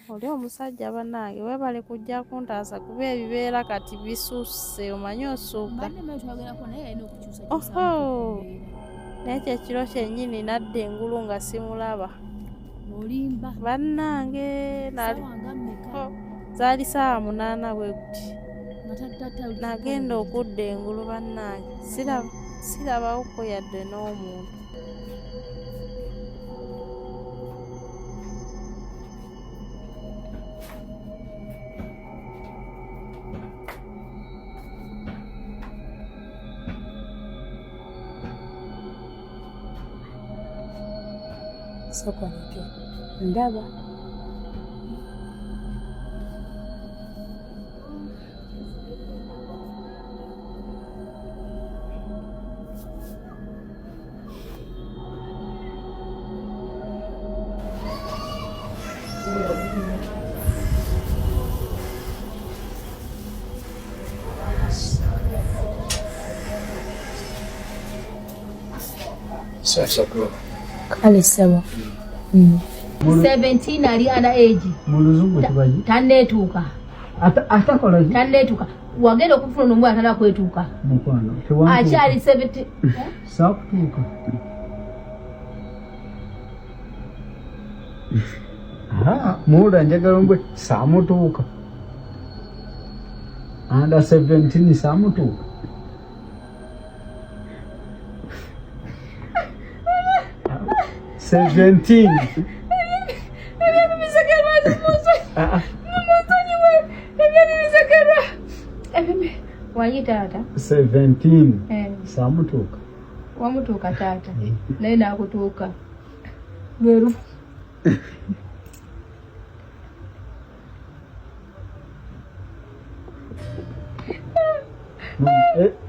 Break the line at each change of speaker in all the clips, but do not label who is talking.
oli omusajja bannange weebale kujja kuntaasa kuba ebibeera kati bisusse omanyi osuuka naye kyekiro kyennyini nadda engulu nga simulaba bannange zaali ssaawa 8 bwe guti nagenda okudda engulu bannange sirabawoko yadde n'omuntu.
Sokonike ndaba kale ssebo
17 ali ana age
muluzungu kibaji
tanetuka
atakola
tanetuka wagenda okufuna omwana atala kwetuka
mukwano
akyali 70
sakutuka muda njagala mbwe samutuuka under 17 samutuuka
wanyi taata
17 samutuuka
wamutuuka taata naye nakutuuka lweru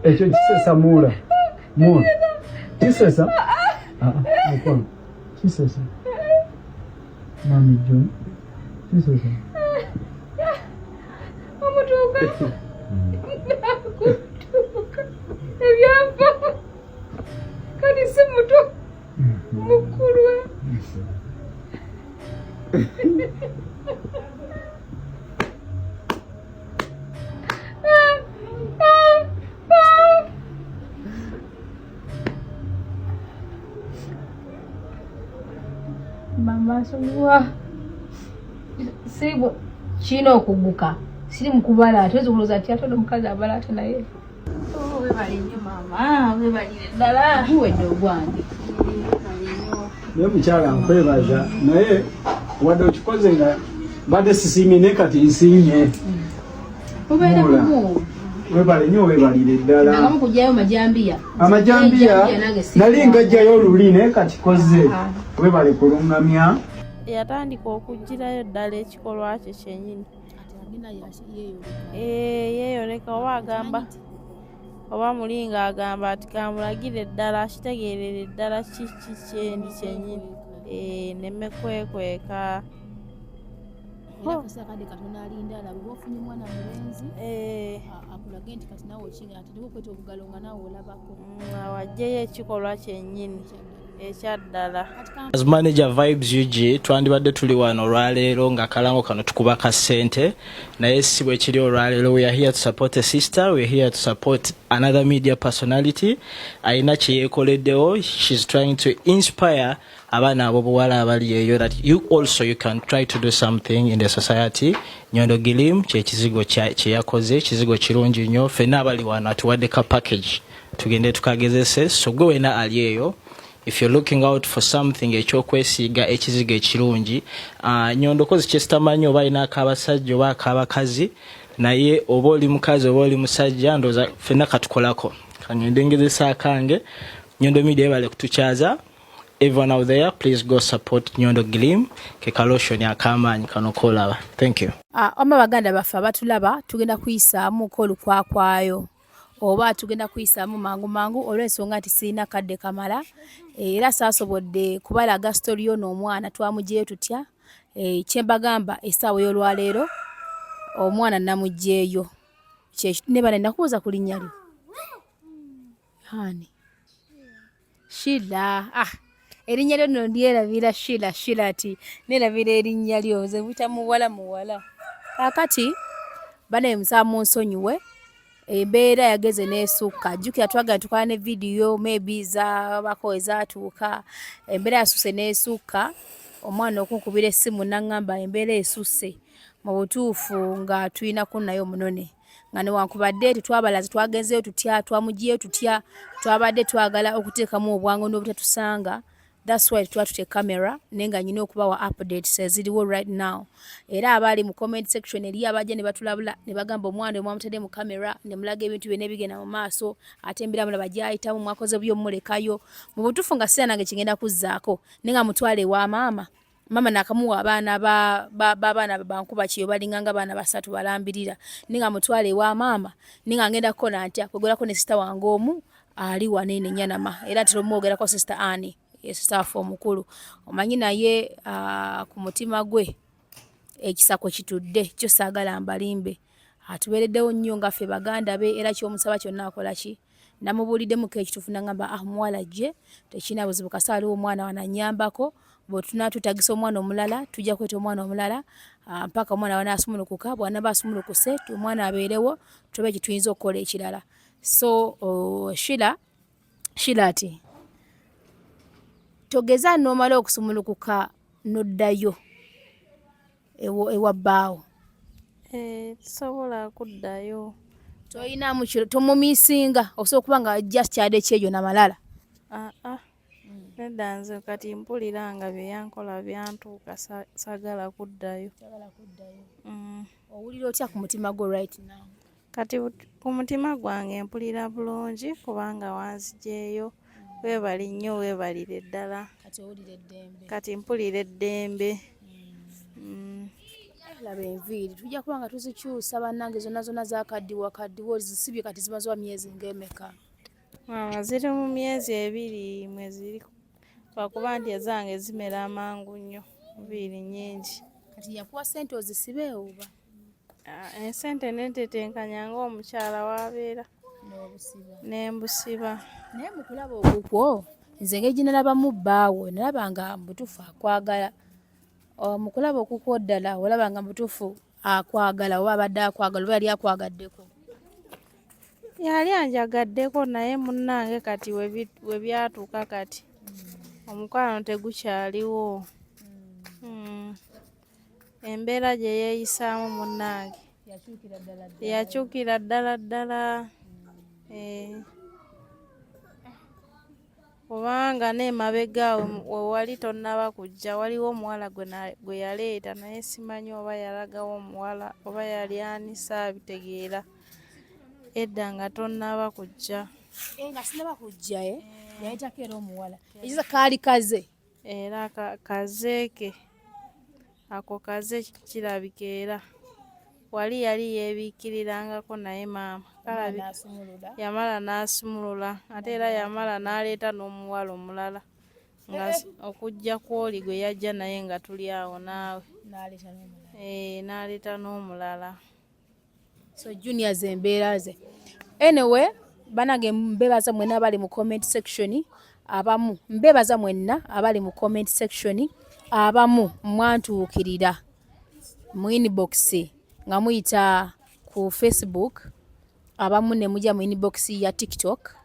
ekyo kisesa mula kisesa mukwano kisesa mami John kisesa
wamutuuka nakutuuka ebyava kati si muto mukulu mama sonwa sibo kino okuguka siri mukubala atweze kuloza ati atode mukazi abala ate naye webali nnyo mama webalire ddala wedde ogwange
naye mukyala nkwebaza naye wadde okikoze nga badde sisiimye naye kati nsiimye
ubeera kumu
webale nnyo webalire ddala
nagamu kujjayo majambiya
nali ngajjayo oluli naye kati koze webale kulungamya
yatandika okugirayo ddala ekikolwa kye kyennyini yeeyoleka oba agamba oba mulinga agamba ati kamulagire ddala akitegeerere ddala kiki kyendi kyennyini nemme kwekweka
akasakade katona alinda alaba oba ofunye mwana mulenzi akulage nti kati nawe okinga ati okweta obugalo nga nawe olabako
awajjeyo ekikolwa kyennyini ekyaddala.
As manager Vibes UG twandibadde tuli wano olwaleero nga akalango kano tukuba ka ssente naye si bwe kiri olwaleero. We are here to support a sister, we are here to support another media personality ayina kye yeekoleddewo. She's trying to inspire abaana abobuwala abali eyo that you also you can try to do something in the society. Nyondo Gilim kyekizigo kye yakoze, kizigo kirungi nnyo. Ffenna abali wano atuwadde ka package tugende tukagezese. So gwe wena ali eyo, if you're looking out for something ekyokwesiiga ekizigo ekirungi, Nyondo kozi kyesitamanyi oba alina akabasajja oba akabakazi, naye oba oli mukazi oba oli musajja ndooza ffenna katukolako. Kangende ngezesa akange. Nyondo Media ebale kutukyaza. Everyone out there, please go support Nyondo Gilim ke kaloshoni akamanyi kanokolaba. Thank you.
Oma baganda baffe abatulaba tugenda kuyisaamu ko lukwakwayo oba tugenda kuyisaamu mangu olw'ensonga nti sirina kadde kamala era saasobodde kubalaga story y'ono omwana twamuggyeyo tutya. Kyembagamba essaawa y'olwaleero omwana namuggyeyo ne bane nakubuuza ku linnya lyo hani Shila erinnya lyo nno ndyerabira Shirati neerabira erinnya lyo ze buyita muwala kaakati bane musaba munsonyiwe embeera yageze n'esukka jjukira twagala tukola ne vidiyo maybe zabako ezaatuuka embeera yasusse n'esukka omwana okunkubira essimu n'aŋŋamba embeera esusse mu butuufu nga tulinako naye omunone nga newankubadde tetwabalaze twagenzeyo tutya twamugiyeyo tutya twabadde twagala okuteekamu obwangu n'obutatusanga. That's why twatute camera nenga nyina okubawa updates eziriwo right now. Era abali mu comment section eri abajja ne batulabula ne bagamba omwana omwamutadde mu camera ne mulaga ebintu byonna ebigenda mu maaso ate embira mulaba gyayitamu mwakoze byo mulekayo mu butuufu nga sira nange kigenda kuzzaako nenga mutwale wa maama nakamuwa abaana babaana bankuba kiyo balinganga abaana basatu balambirira nenga mutwale wa maama nenga ngenda kukola ntya kwegolako ne sister wange omu ali wanene nyanama era tulomwogerako sister Annie yesitaafu omukulu omanyi naye ku mutima gwe ekisako kitudde kyo saagala mbalimbe atubeereddewo nnyo nga ffe baganda be era kyomusaba kyonna akola ki namubuuliddemu ekituufu nagamba muwala gye tekina buzibu kasa aliwo omwana wananyambako bwetuna tutagisa omwana omulala tujja kweta omwana omulala mpaka omwana wanaasumulukuka bwanaba asumulukuse omwana abeerewo tube kituyinza okukola ekirala. So Shirati togeza n'omala okusumulukuka n'oddayo ewa bbaawo.
Tosobola kuddayo.
Toyinamu kiro tomumiisinga osobola okuba nga just kyade kyejo na malala.
Nedda nze kati mpulira nga bye yankola byantuuka sagala kuddayo.
Owulira otya ku mutima gwo right now?
Kati ku mutima gwange mpulira bulungi kubanga wanzijeeyo. Weebali nnyo weebalire ddala. Kati mpulira eddembe.
Laba enviiri tujja kuba nga tuzikyusa bannange zonna zakaddiwa zisibye kati zimaze myezi ng'emeka?
Ziri mu myezi 2 mwe ziri lwakuba nti ezange zimera amangu nnyo enviiri nnyingi.
Kati yakuwa ssente ozisibe oba?
Esente nentetenkanya ng'omukyala w'abeera nembusiba.
Naye mu kulaba okukwo nze engeri gye nalabamu bbaawo nalaba nga mutuufu akwagala. Mu kulaba okukwo ddala olaba nga mutuufu akwagala oba abadde akwagala oba yali akwagaddeko?
Yali anjagaddeko naye munnange kati we byatuuka kati omukwano tegukyaliwo. Embeera gye yeeyisaamu munnange yakyukira ddala. Kubanga n'emabega we wali tonnaba kujja waliwo omuwala gwe yaleeta naye simanyi oba yalagawo omuwala oba yali ani saabitegeera edda nga tonnaba kujja.
Nga sinaba kujja yayitako era omuwala ekiza kaali kaze
era kazeeke ako kaze kirabika era wali yali yeebiikirirangako naye maama yamala n'asumulula ate era yamala n'aleeta n'omuwala omulala nga okujja kwoli gwe yajja naye nga tuli awo naawe n'aleeta n'omulala.
So Junior ze embeera ze. Anyway banange mbebaza mwenna abali mu comment section abamu mbebaza mwenna abali mu comment section abamu mwantuukirira mu inbox nga muyita ku Facebook abamu ne mujja mu inbox ya TikTok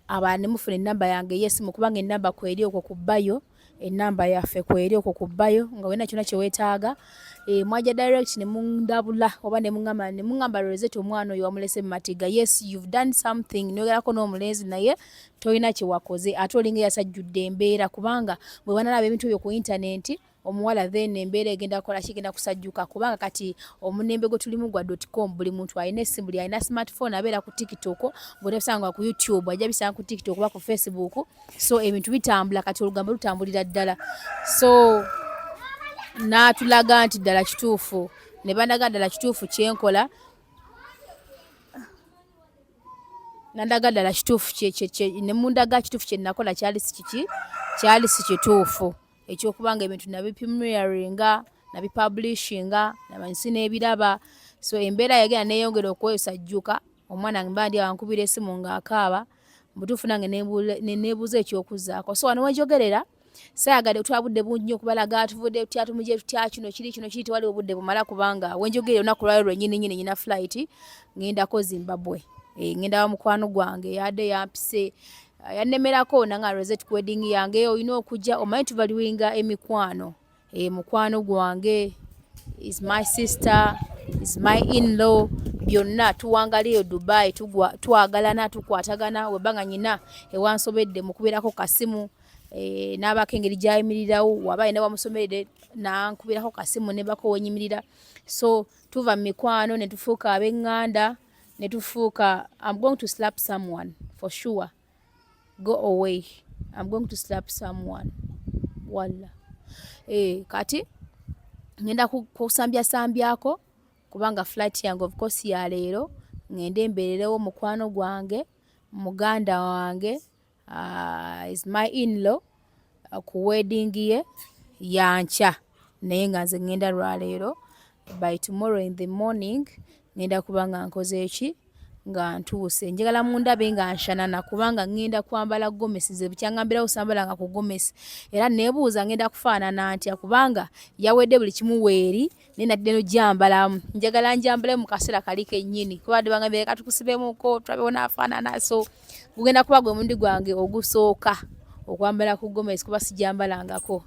aba ne mufuna ennamba yange yesimu kubanga ennamba kweri okwo kubbayo ennamba yaffe kweri okwo kubbayo nga wena kyonna kye weetaaga mwaja direct ne mundabula oba ne mungamba Rosette omwana oyo wamulese mu matiga. Yes, you've done something nogerako n'omulenzi naye tolina kye wakoze ate olinga yasajjudde embeera kubanga bwe banalaba ebintu ebyo ku internet omuwala then embeera egenda kukola kigenda kusajjuka kubanga kati omunembe gwe tulimu gwa .com buli muntu alina essimu buli alina smartphone abeera ku TikTok bw'ote bisanga ku YouTube ajja bisanga ku TikTok oba ku Facebook so ebintu bitambula kati olugambo lutambulira ddala so n'atulaga nti ddala kituufu ne bandaga ddala kituufu kyenkola nandaga ddala kituufu ne mundaga kituufu kye nakola kyali si kituufu ekyokubanga ebintu nabipremieringa nabipublishinga namansi n'ebiraba so embeera yagenda neeyongera okwesajjuka omwana mba ndi awankubira essimu ng'akaaba mutuufu nange neebuuza ekyokuzaako so wano wenjogerera sayagade twabudde bungi nnyo kubalaga tuvudde tutya tumuje tutya kino kiri tewali obudde bumala kubanga wenjogere olunaku lwayo lwennyini nyini nyina flight ngendako Zimbabwe ngenda wa mukwano gwange yadde yampise yannemerako nanga Rosette wedding yange olina okujja omanyi tuvaluwinga emikwano mukwano gwange is my sister is my in-law byonna tuwangaliyo Dubai twagalana tukwatagana webanga nyina ewansobedde mukubirako kasimu n'abako engeri gyayimirirawo waba yina wamusomerere nankubirako kasimu nebako wenyimirira so tuva mu mikwano ne tufuuka ab'eŋŋanda ne tufuuka I'm going to slap someone for sure go away I'm going to slap someone walla kati ngenda kusambyako kubanga flight yange of course ya leero ngende mbererewo mukwano gwange muganda wange is my in-law ku wedding ye yancha naye nga nze ngenda lwaleero by tomorrow in the morning ngenda kubanga nkoze eki nga ntuuse njagala mundabe nga nshanana kubanga ngenda kwambala gomesi ze bukyangambira usambala nga ku gomesi era nebuuza ngenda kufaanana ntya kubanga yawedde buli kimu weeri nenadde no jambalamu njagala njambale mu kaseera kali kennyini kubadde bangambye katukusibemuko tulabewo naafaanana so gugenda kuba gwe mundi gwange ogusooka okwambala ku gomesi kuba sijambalangako.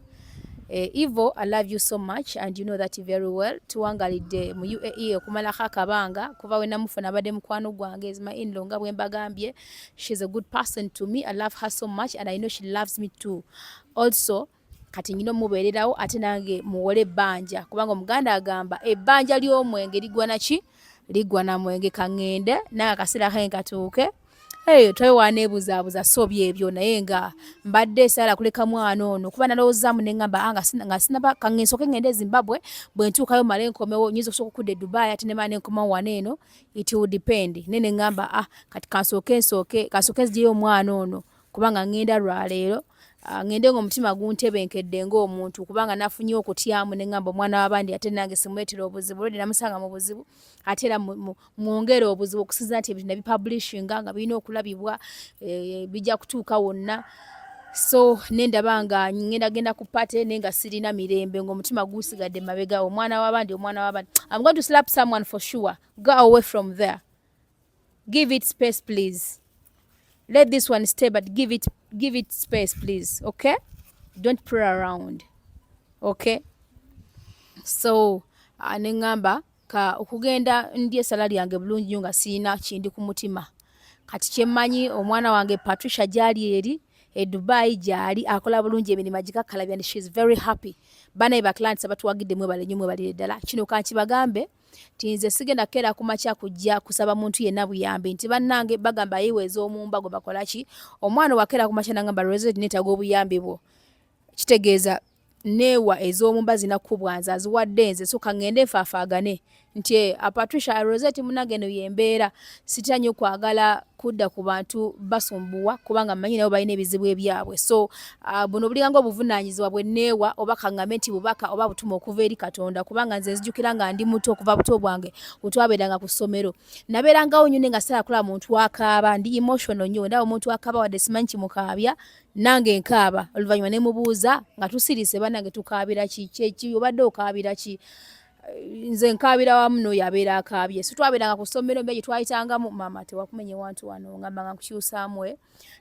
Ivo, I love you so much and you know that very well. Tuwangalidde mu UAE okumalako akabanga kuva we namufuna abadde mukwano gwange is my in-law nga bwe mbagambye. She's a good person to me. I love her so much and I know she loves me too. Also, kati nyino mubeererawo ate nange muwole ebbanja kubanga omuganda agamba ebbanja ly'omwenge ligwa na mwenge kaŋŋende nange akaseera kange katuuke. Toyo neebuzaabuza so byebyo naye nga mbadde saala kuleka mwana ono kuba nalowoozaamu ne ŋŋamba nga sinaba kaŋŋensoke ngende Zimbabwe bwe ntuukayo male nkomewo nyinza okusobola okudda Dubai ate ne mala ne nkomawo wano eno it will depend nene ŋŋamba kati kansooke nzijeyo omwana ono kubanga ngenda lwaleero ngende ng'omutima guntebenkedde ng'omuntu kubanga nafunye okutyamu ne ŋŋamba omwana w'abandi ate nange simuleetera obuzibu olwedde namusanga mu buzibu ate era mwongere obuzibu okusinza nti ebintu nabipublishinga nga birina okulabibwa bijja kutuuka wonna so nendaba nga genda ku pate naye nga sirina mirembe ng'omutima gusigadde mabega omwana w'abandi I'm going to slap someone for sure. Go away from there. Give it space please. Let this one stay, but give it space, please. Okay? Don't pray around. Okay? So, nengamba ka okugenda ndye salari yange bulungi nga sina kindi ku mutima. Kati kyemmanyi omwana wange Patricia gyali eri Dubai gyali akola bulungi emirimu gikakalabya and she is very happy. Bana ba clients abatuwagidde mwe balire ddala. Kino kankibagambe tinze sigenda kera kumacha kujja kusaba muntu yenna buyambi nti bannange bagamba yiweza omumba go bakolaki omwana wakera kumacha nangamba Rosette netago obuyambi bwo kitegeeza newa ez'omumba zinakubwanza aziwadde nze so kangende nfaafagane nti Patricia Rosette munage no yembeera sitanyo kwagala kudda ku bantu basumbuwa kubanga manyi nabo balina ebizibu ebyabwe so buno bulinga obuvunaanyizibwa bwe neewa oba kaŋŋambe nti bubaka oba butuma okuva eri Katonda kubanga nze nzijukira nga ndi muto okuva buto bwange bwetwabeeranga ku ssomero nabeerangawo nnyo nga sala muntu akaaba ndi emotional nnyo ndawo omuntu akaaba wadde simanyi kimukaabya nange nkaaba oluvannyuma ne mubuuza nga tusirise bannange tukaabira ki obadde okaabira ki nze nkaabira wamu n'oyo abeera akaabye so twabeeranga ku ssomero mbe gye twayitangamu maama tewakumenye wantu wano ngambanga nkukyusaamu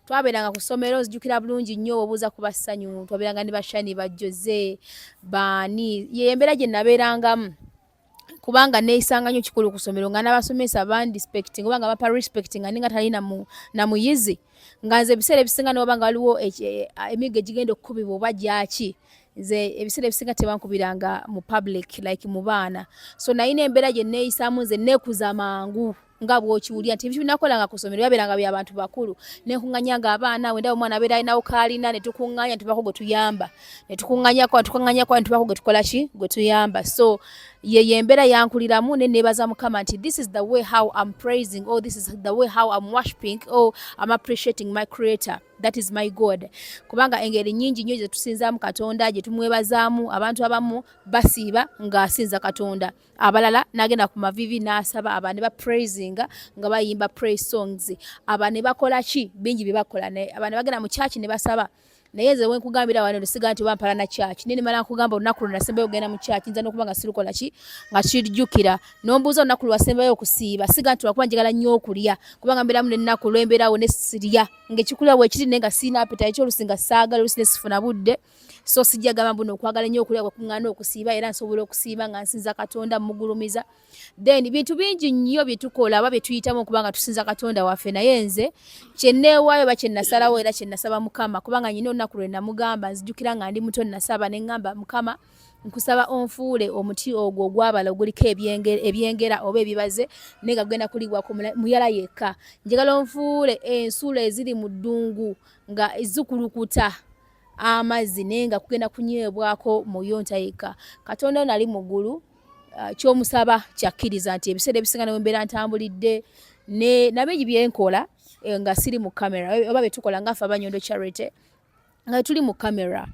twabeeranga ku ssomero nzijukira bulungi nnyo obuuza ku bassanyu twabeeranga ne bashani bajjoze baani yembeera gye nabeerangamu kubanga neeyisanga nnyo kikulu ku ssomero nga n'abasomesa bandispecting oba nga bapa respecting nga ninga tali na muyizi nga nze ebiseera ebisinga ne wabanga waliwo emigo egigenda okukubibwa oba gyaki nze ebiseera ebisinga tebankubiranga mu public like mu baana so nayina embeera gye neeyisaamu nze neekuza mangu nga bw'okiwulira nti ebintu binakolanga ku ssomero byabeeranga by'abantu bakulu nekuŋŋanyanga abaana wenda omwana abeera alinawo kaalina ne tukuŋŋanya ntubako gwe tuyamba ne tukuŋŋanyako ntubako gwe tukola ki gwe tuyamba so ye embeera yankuliramu ne neebaza Mukama nti this is the way how I'm praising or this is the way how I'm worshiping or I'm appreciating my creator. That is my God. Kubanga engeri nyingi nnyo ze tusinzaamu Katonda gye tumwebazaamu abantu abamu basiiba ng'asinza Katonda abalala n'agenda ku mavivi n'asaba aba ne ba praisinga nga bayimba praise songs aba ne bakola ki bingi bye bakola aba ne bagenda mu church ne basaba naye nze wenkugambira wano lusiga nti wampala na church nini mala nkugamba olunaku lwo nasembayo ogenda mu church nza n'okuba nga sirukola ki nga kijjukira n'ombuuza olunaku lwe wasembayo okusiiba siga nti lwakuba njagala nnyo okulya kubanga mbeeramu n'ennaku olw'embeerawo ne sirya ng'ekikulya bwe kiri naye nga siina appetite ekyolusinga saagala olusi ne sifuna budde so sijja gamba mbuno okwagala nnyo okulya kwekuŋŋaana okusiiba era nsobola okusiiba nga nsinza Katonda mugulumiza then bintu bingi nnyo bye tukola oba bye tuyitamu okuba nga tusinza Katonda waffe naye nze kye nneewaayo oba kye nasalawo era kye nasaba Mukama kubanga nyina olunaku lwe namugamba nzijukira nga ndi muto nasaba ne ŋŋamba Mukama nkusaba onfuule omuti ogwo ogwabala oguliko ebyengera oba ebibaze naye nga gugenda kuliibwako muyala yekka njagala onfuule ensuula eziri mu ddungu nga zikulukuta amazzi naye nga kugenda kunywebwako muyonta yekka Katonda nali mu ggulu kyomusaba kyakkiriza nti ebiseera ebisinga ne mbeera ntambulidde nabingi byenkola nga siri mu kamera oba betukola ngaffe Abanyondo Charity nga tuli mu kamera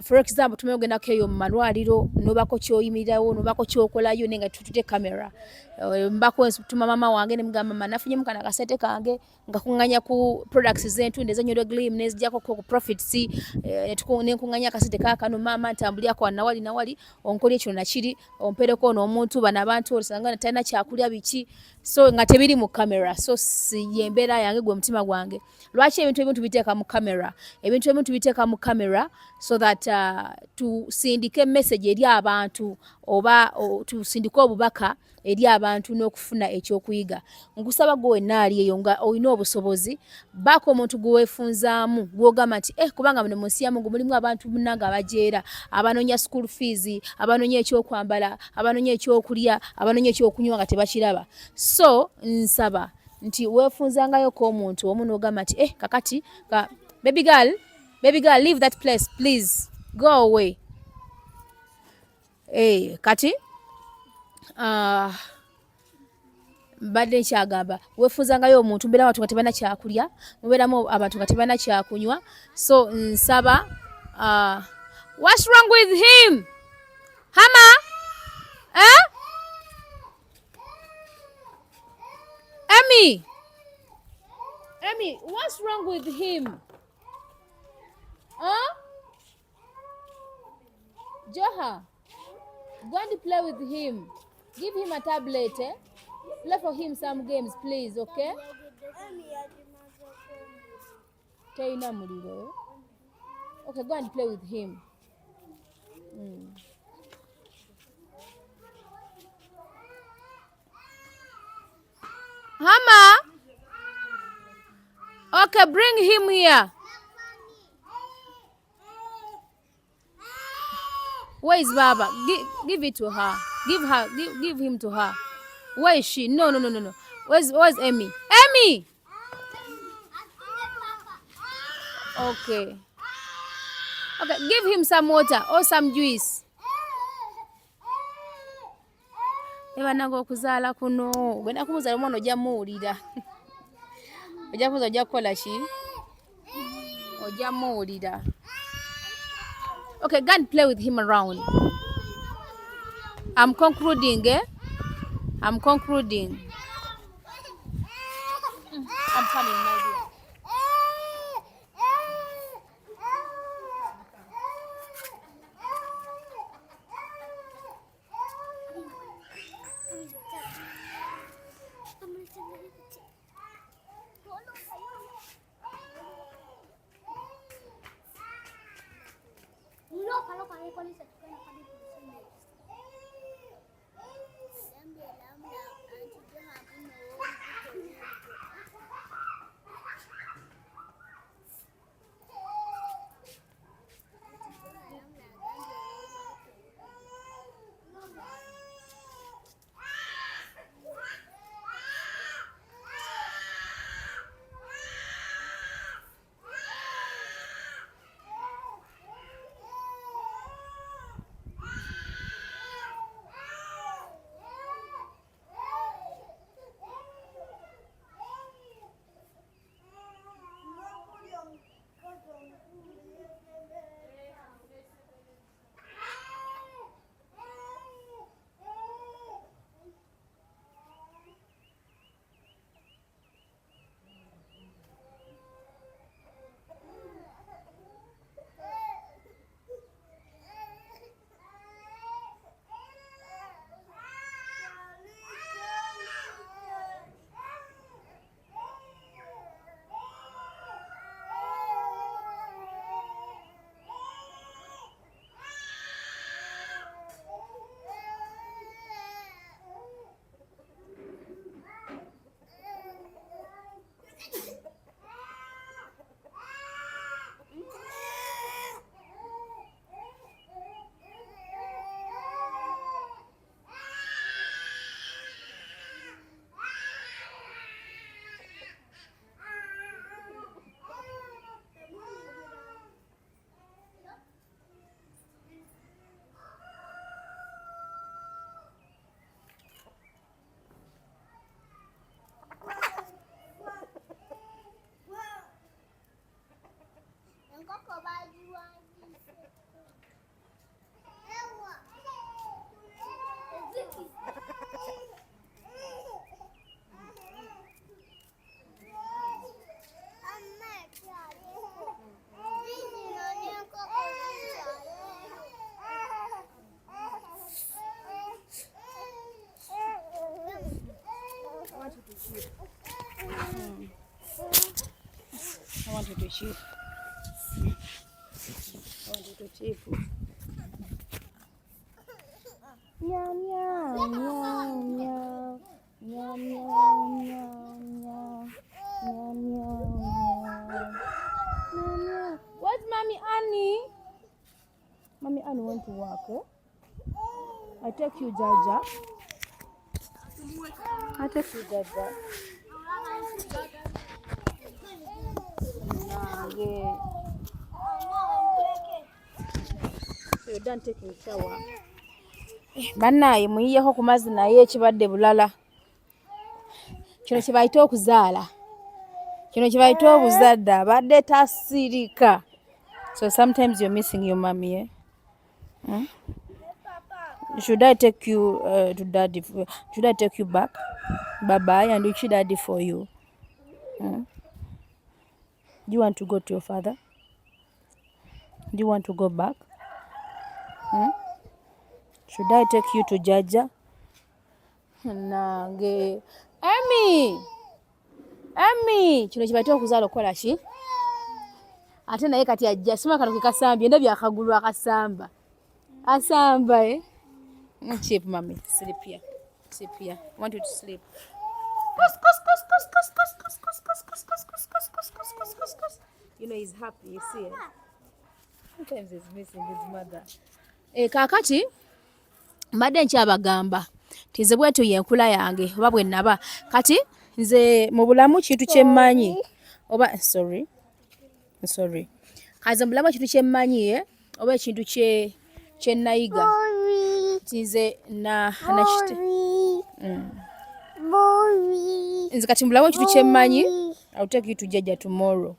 for example tumenye ogendako eyo mu malwaliro nobako kyoyimirirawo nobako kyokolayo naye nga tutute kamera mbako tuma mama wange ne mugamba mama nafunyemu kana kasete kange nga kuŋŋanya ku products z'entunde ez'Enyondo Glim nezijjako ku profits ne nkuŋŋanya kasete kaakano mama ntambulyako nawali onkolye kino nakiri ompereko n'omuntu bano abantu osanga talina kyakulya biki so nga tebiri mu kamera so yembeera yange gwe mutima gwange lwaki ebintu ebimu tubiteeka mu kamera ebintu ebimu tubiteeka mu kamera so that tusindike message eri abantu oba tusindike obubaka eri abantu n'okufuna ekyokuyiga nkusaba gwe naali eyo nga olina obusobozi baako omuntu gwe weefunzaamu gwogamba nti kubanga muno munsi ya Mungu mulimu abantu munnanga abajeera abanoonya school fees abanoonya ekyokwambala abanoonya ekyokulya abanoonya ekyokunywa nga tebakiraba so nsaba nti weefunzangayoko omuntu omu n'ogamba nti kakati baby girl leave that place please go away kati mbadde nkyagamba weefunzangayo omuntu mbeeramu abantu nga tebana kyakulya mubeeramu abantu nga tebana kyakunywa so nsaba what's wrong with him Hama Emmy what's wrong with him Joha go and play with him. Give him a tablet, Play for him some games, please, okay? Taina muliro. Okay, go and play with him. Hama! Okay, bring him here. Where is Baba? Give it to her. Give him to her. Where is she? No. Where's Emmy? Emmy! Okay, give him some water or some juice. Ebananga okuzaala kuno. Gwenda kumuzaala omwana ojja muwulira. Ojja kuza ojja kukola ki? Ojja muwulira. Okay, go and play with him around. I'm concluding, I'm concluding. I'm coming, my dear. I want you to cheep. I want you to cheep. Meow, meow, meow, meow. Meow, meow, meow, meow. Meow, meow, meow. Meow, meow. Where's Mommy Annie? Mommy Annie went to work, eh? I take you, Jaja. I take you, Jaja. Yeah. So you're done taking shower. Bannaye muyiyeko ku mazzi naye ekibadde bulala. Kino kye bayita okuzaala. Kino kye bayita obuzadde abadde tasirika. So sometimes you're missing your mommy, eh? Hmm? Should I take you to daddy? Should I take you back? Bye-bye and reach daddy for you. Hmm? Do you want to go to your father? Do you want to go back? Hmm? Should I take you to Jaja? Nange. Emi! Emi! Kino kibayita okuzaala okukola ki? Ate naye kati ajja sima kano ke kasambye ndabye akagulu akasamba. Asamba, eh? Cheap, mommy. Sleep here. Sleep here. I want you to sleep. You know he's happy, you see. Sometimes he's missing his mother. Kakati mbadde nkyabagamba nti bwetu yenkula yange oba bwe naba kati nze mu bulamu kintu kyemmanyi oba sorry kaze mu bulamu kintu kyemmanyi oba ekintu kye nayiga nze na kite nze kati mu bulamu kintu kyemmanyi I'll take you to Jaja tomorrow.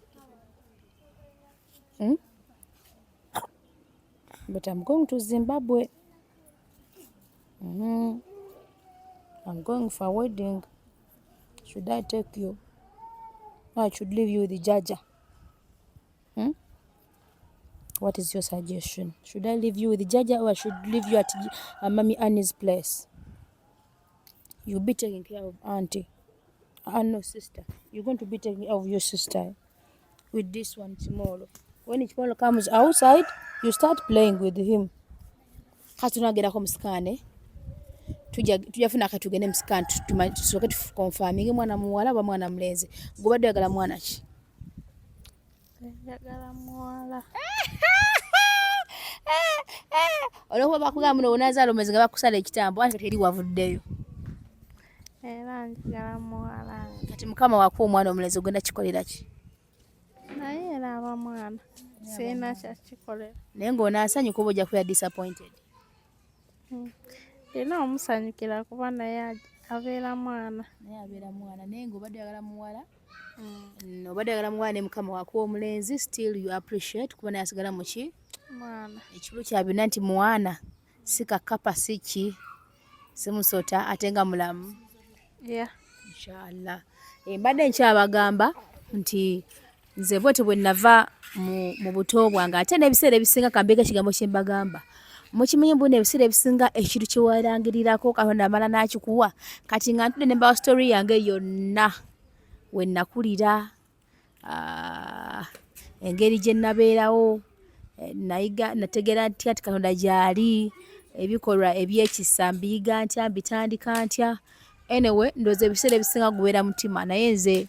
But I'm going to Zimbabwe. I'm going for a wedding. Should I take you? Or I should leave you with the Jaja? What is your suggestion? Should I leave you with the Jaja or I should leave you at Mommy Annie's place? You'll be taking care of auntie. No, sister. You're going to be taking care of your sister with this one tomorrow. When tomorrow comes outside, you start playing with him. Kati tunagerako musikane. Tujafuna akatugende musikane tusoke tukonfaminge mwana muwala ba mwana mulenzi. Gobadde yagala mwana ki?
Yagala muwala.
Olwo bakugamba muno onazaala omwezi nga bakusala ekitambo ate teri wavuddeyo.
Era njagala muwala.
Kati mukama wako omwana omulenzi ogenda kikolera ki?
Naye era aba mwana. Sina kyakikolera.
Naye ng'onaasanyuka oba ojja kuba disappointed.
Era omusanyukira kuba naye abeera mwana.
Naye abeera mwana naye ng'obadde yagala muwala. Obadde yagala muwala ne mukama wako omulenzi still you appreciate kuba naye asigala mu ki?
Mwana.
Ekikulu kya byonna nti mwana si kakapa si ki si musota ate nga mulamu.
Yeah.
Inshallah. Mbadde nkyabagamba nti nze bwete bwe nava mu buto bwange ate n'ebiseera ebisinga kambeega ekigambo kye mbagamba. Mukimanyi mbu n'ebiseera ebisinga ekintu kye weerangirirako Katonda amala n'akikuwa kati nga ntudde ne mbawa story yange yonna we nakulira engeri gye nabeerawo nategeera ntya nti Katonda gy'ali ebikolwa ebyekisa mbiyiga ntya mbitandika ntya anyway ndowooza ebiseera ebisinga gubeera mutima naye nze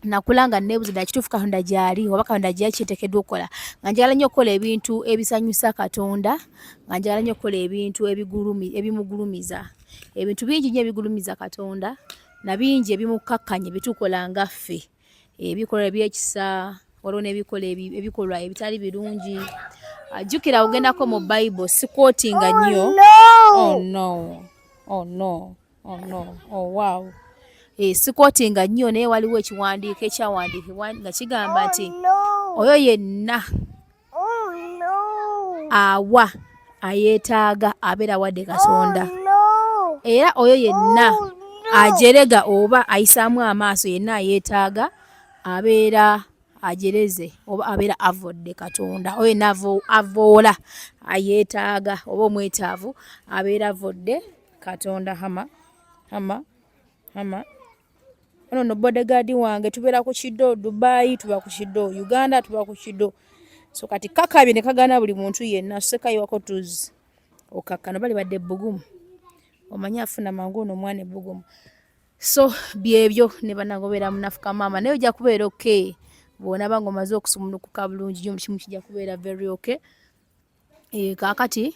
nakula nga neebuuza ddala kituufu Katonda gy'ali oba Katonda gy'ali kyeteekeddwa okukola nga njagala nnyo okukola ebintu ebisanyusa Katonda nga njagala nnyo okukola ebintu ebimugulumiza ebintu bingi nnyo ebigulumiza Katonda na bingi ebimukakkanya bitukola nga ffe ebikolwa ebyekisa waliwo n'ebikolwa ebitali birungi jjukira ogendako mu Bible si quotinga nnyo oh wow sikwotinga nnyo naye waliwo ekiwandiiko ekyawandiikibwa nga kigamba nti oyo yenna awa ayeetaaga abeera awadde Katonda era oyo yenna ajerega oba ayisaamu amaaso yenna ayeetaaga abeera ajereze oba abeera avodde Katonda oyo yenna avoola ayeetaaga oba omwetaavu abeera avodde Katonda hama ono no bodyguard wange tubeera ku kiddo Dubai tuba ku kiddo Uganda tuba ku kiddo so kati kakabye ne kagana buli muntu yenna sekayi wako tuzi okakkano bali badde bugumu omanya afuna mangu ono mwana bugumu so byebyo ne banagobera munafuka mama naye ojja kubeera okay bona bango maze okusumulukuka bulungi jyo kimu kijja kubeera very okay kakati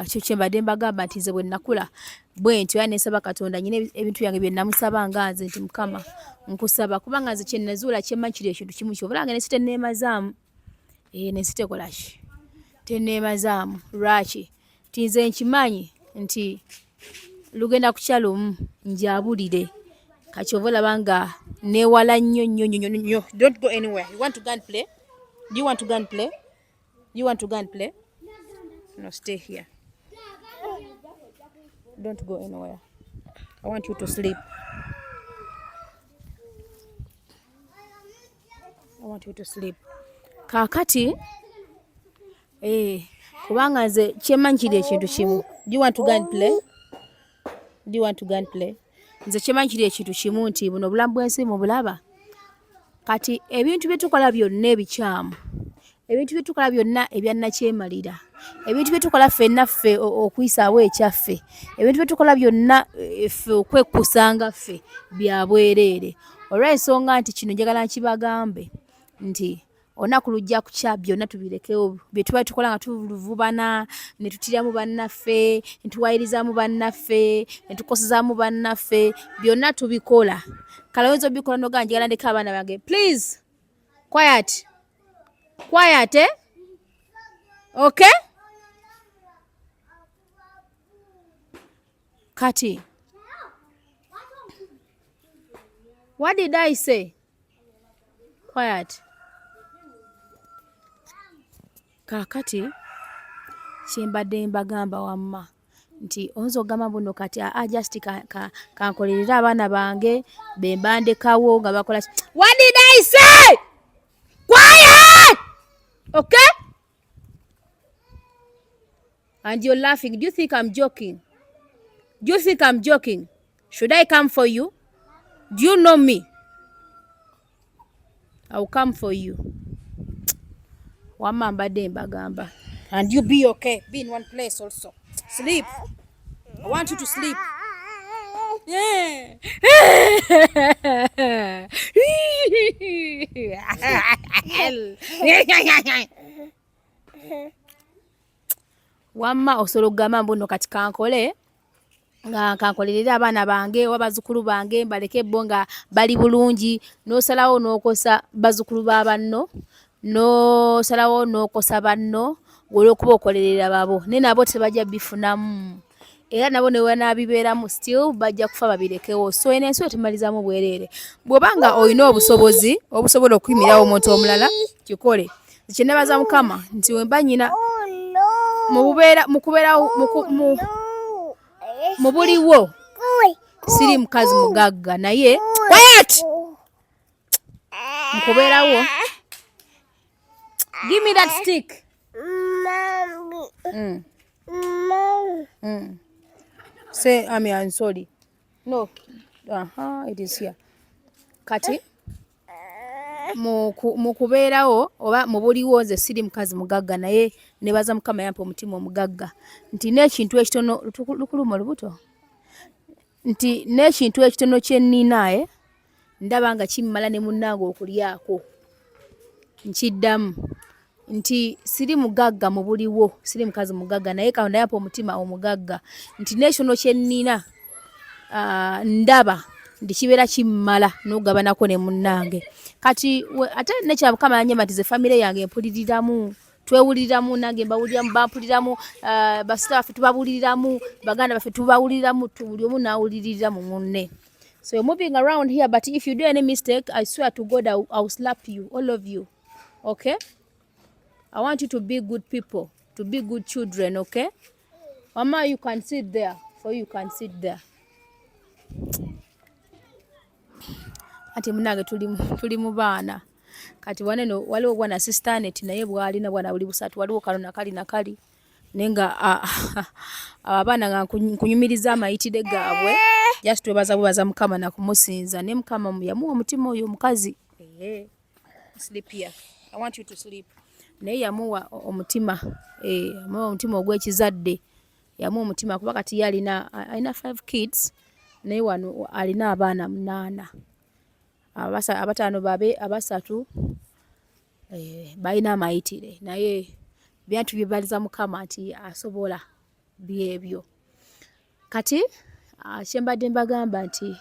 kyo kyembadde mbagamba nti nze bwe nnakula bwe ntyo era nesaba Katonda nyina ebintu byange bye namusaba nga nze nti Mukama nkusaba kubanga nze kye nazuula kyemmakiri ekintu kimu kyobulanga nensi tenneemazaamu nensi tekolaki tenneemazaamu lwaki ti nze nkimanyi nti lugenda kukyala lumu njabulire kakyova olaba nga neewala nnyo. Don't go anywhere. You want to go and play? Do you want to go and play? You want to go and play? No, stay here. Don't go anywhere. I want you to sleep. I want you to sleep. Kakati kubanga nze kyemmanjire ekintu kimu. Do you want to go and play? Do you want to go and play? Nze kyemmanjire ekintu kimu nti buno obulamu bw'ensi mu bulaba. Kati ebintu bye tukola byonna ebikyamu. Ebintu bye tukola byonna ebyannakyemalira. Ebintu bye tukola ffenna ffe okuyisaawo ekyaffe. Ebintu bye tukola byonna ffe okwekkusanga ffe bya bwereere. Olw'ensonga nti kino njagala nkibagambe nti olunaku lujja kukya byonna tubirekewo bye tuba tukola nga tuvubana ne tutiramu bannaffe ne tuwayirizaamu bannaffe ne tukosezaamu bannaffe byonna tubikola kale oyinza obikola noga njagala ndeka abaana bange please quiet okay kati what did I say? Quiet. Kakati kyembadde mbagamba wamma nti oyinza okugamba buno kati just kankolerera abaana bange be mbandekawo nga bakola what did I say? Quiet! Okay? And you're laughing. Do you think I'm joking? Do you think I'm joking? Should I come for you? Do you know me? I'll come for you. Wamma mbadde mbagamba. And you be okay. Be in one place also. Sleep. I want you to sleep. Yeah. Wamma osobola okugamba mbuno kati kankole nga kankolerera abaana bange oba bazzukulu bange mbaleke bo nga bali bulungi n'osalawo n'okosa bazzukulu ba banno n'osalawo n'okosa banno olw'okuba okolerera babo naye nabo tebajja bifunamu era nabo ne wanaabibeeramu still bajja kufa babirekewo so eno ensi etumalizaamu bwereere bw'obanga olina obusobozi obusobola okuyimirawo omuntu omulala kikole kye nebaza Mukama nti wemba nyina mu buliwo siri mukazi mugagga naye quiet mukubeerawo give me that stick say I'm sorry no it is here kati mukubeerawo oba mubuliwo nze siri mukazi mugagga naye nebaza Mukama yampa omutima omugagga nti n'ekintu ekitono lukuluma olubuto nti n'ekintu ekitono kye nnina ndaba nga kimmala ne munnange okulyako nkiddamu nti siri mugagga mu buliwo siri mukazi mugagga naye Katonda yampa omutima omugagga nti n'ekitono kye nnina ndaba ndikibeera kimmala n'ogabanako ne munnange kati ate nekya Mukama yanyamba nti ze famire yange mpuliriramu twewuliriramu nange mbawuliramu bampuliramu basita baffe tubawuliriramu baganda baffe tubawuliriramu buli omu n'awulirira mu munne so you're moving around here but if you do any mistake I swear to God I'll slap you all of you okay I want you to be good people to be good children okay Mama you can sit there for you can sit there ati munange tuli mu baana kati waneno waliwo bwana sister net naye bwalina bwana buli busatu waliwo kalo nakali nenga abaana nga kunyumiriza amayitire gaabwe just webaza mukama nakumusinza ne mukama yamuwa omutima oyo omukazi sleep here. I want you to sleep. Naye yamuwa omutima yamuwa omutima ogw'ekizadde, yamuwa omutima kuba kati ye alina 5 kids naye wano alina abaana 8, abataano babe, abasatu balina amayitire naye byantu byebaliza mukama nti asobola byebyo. Kati kyembadde mbagamba nti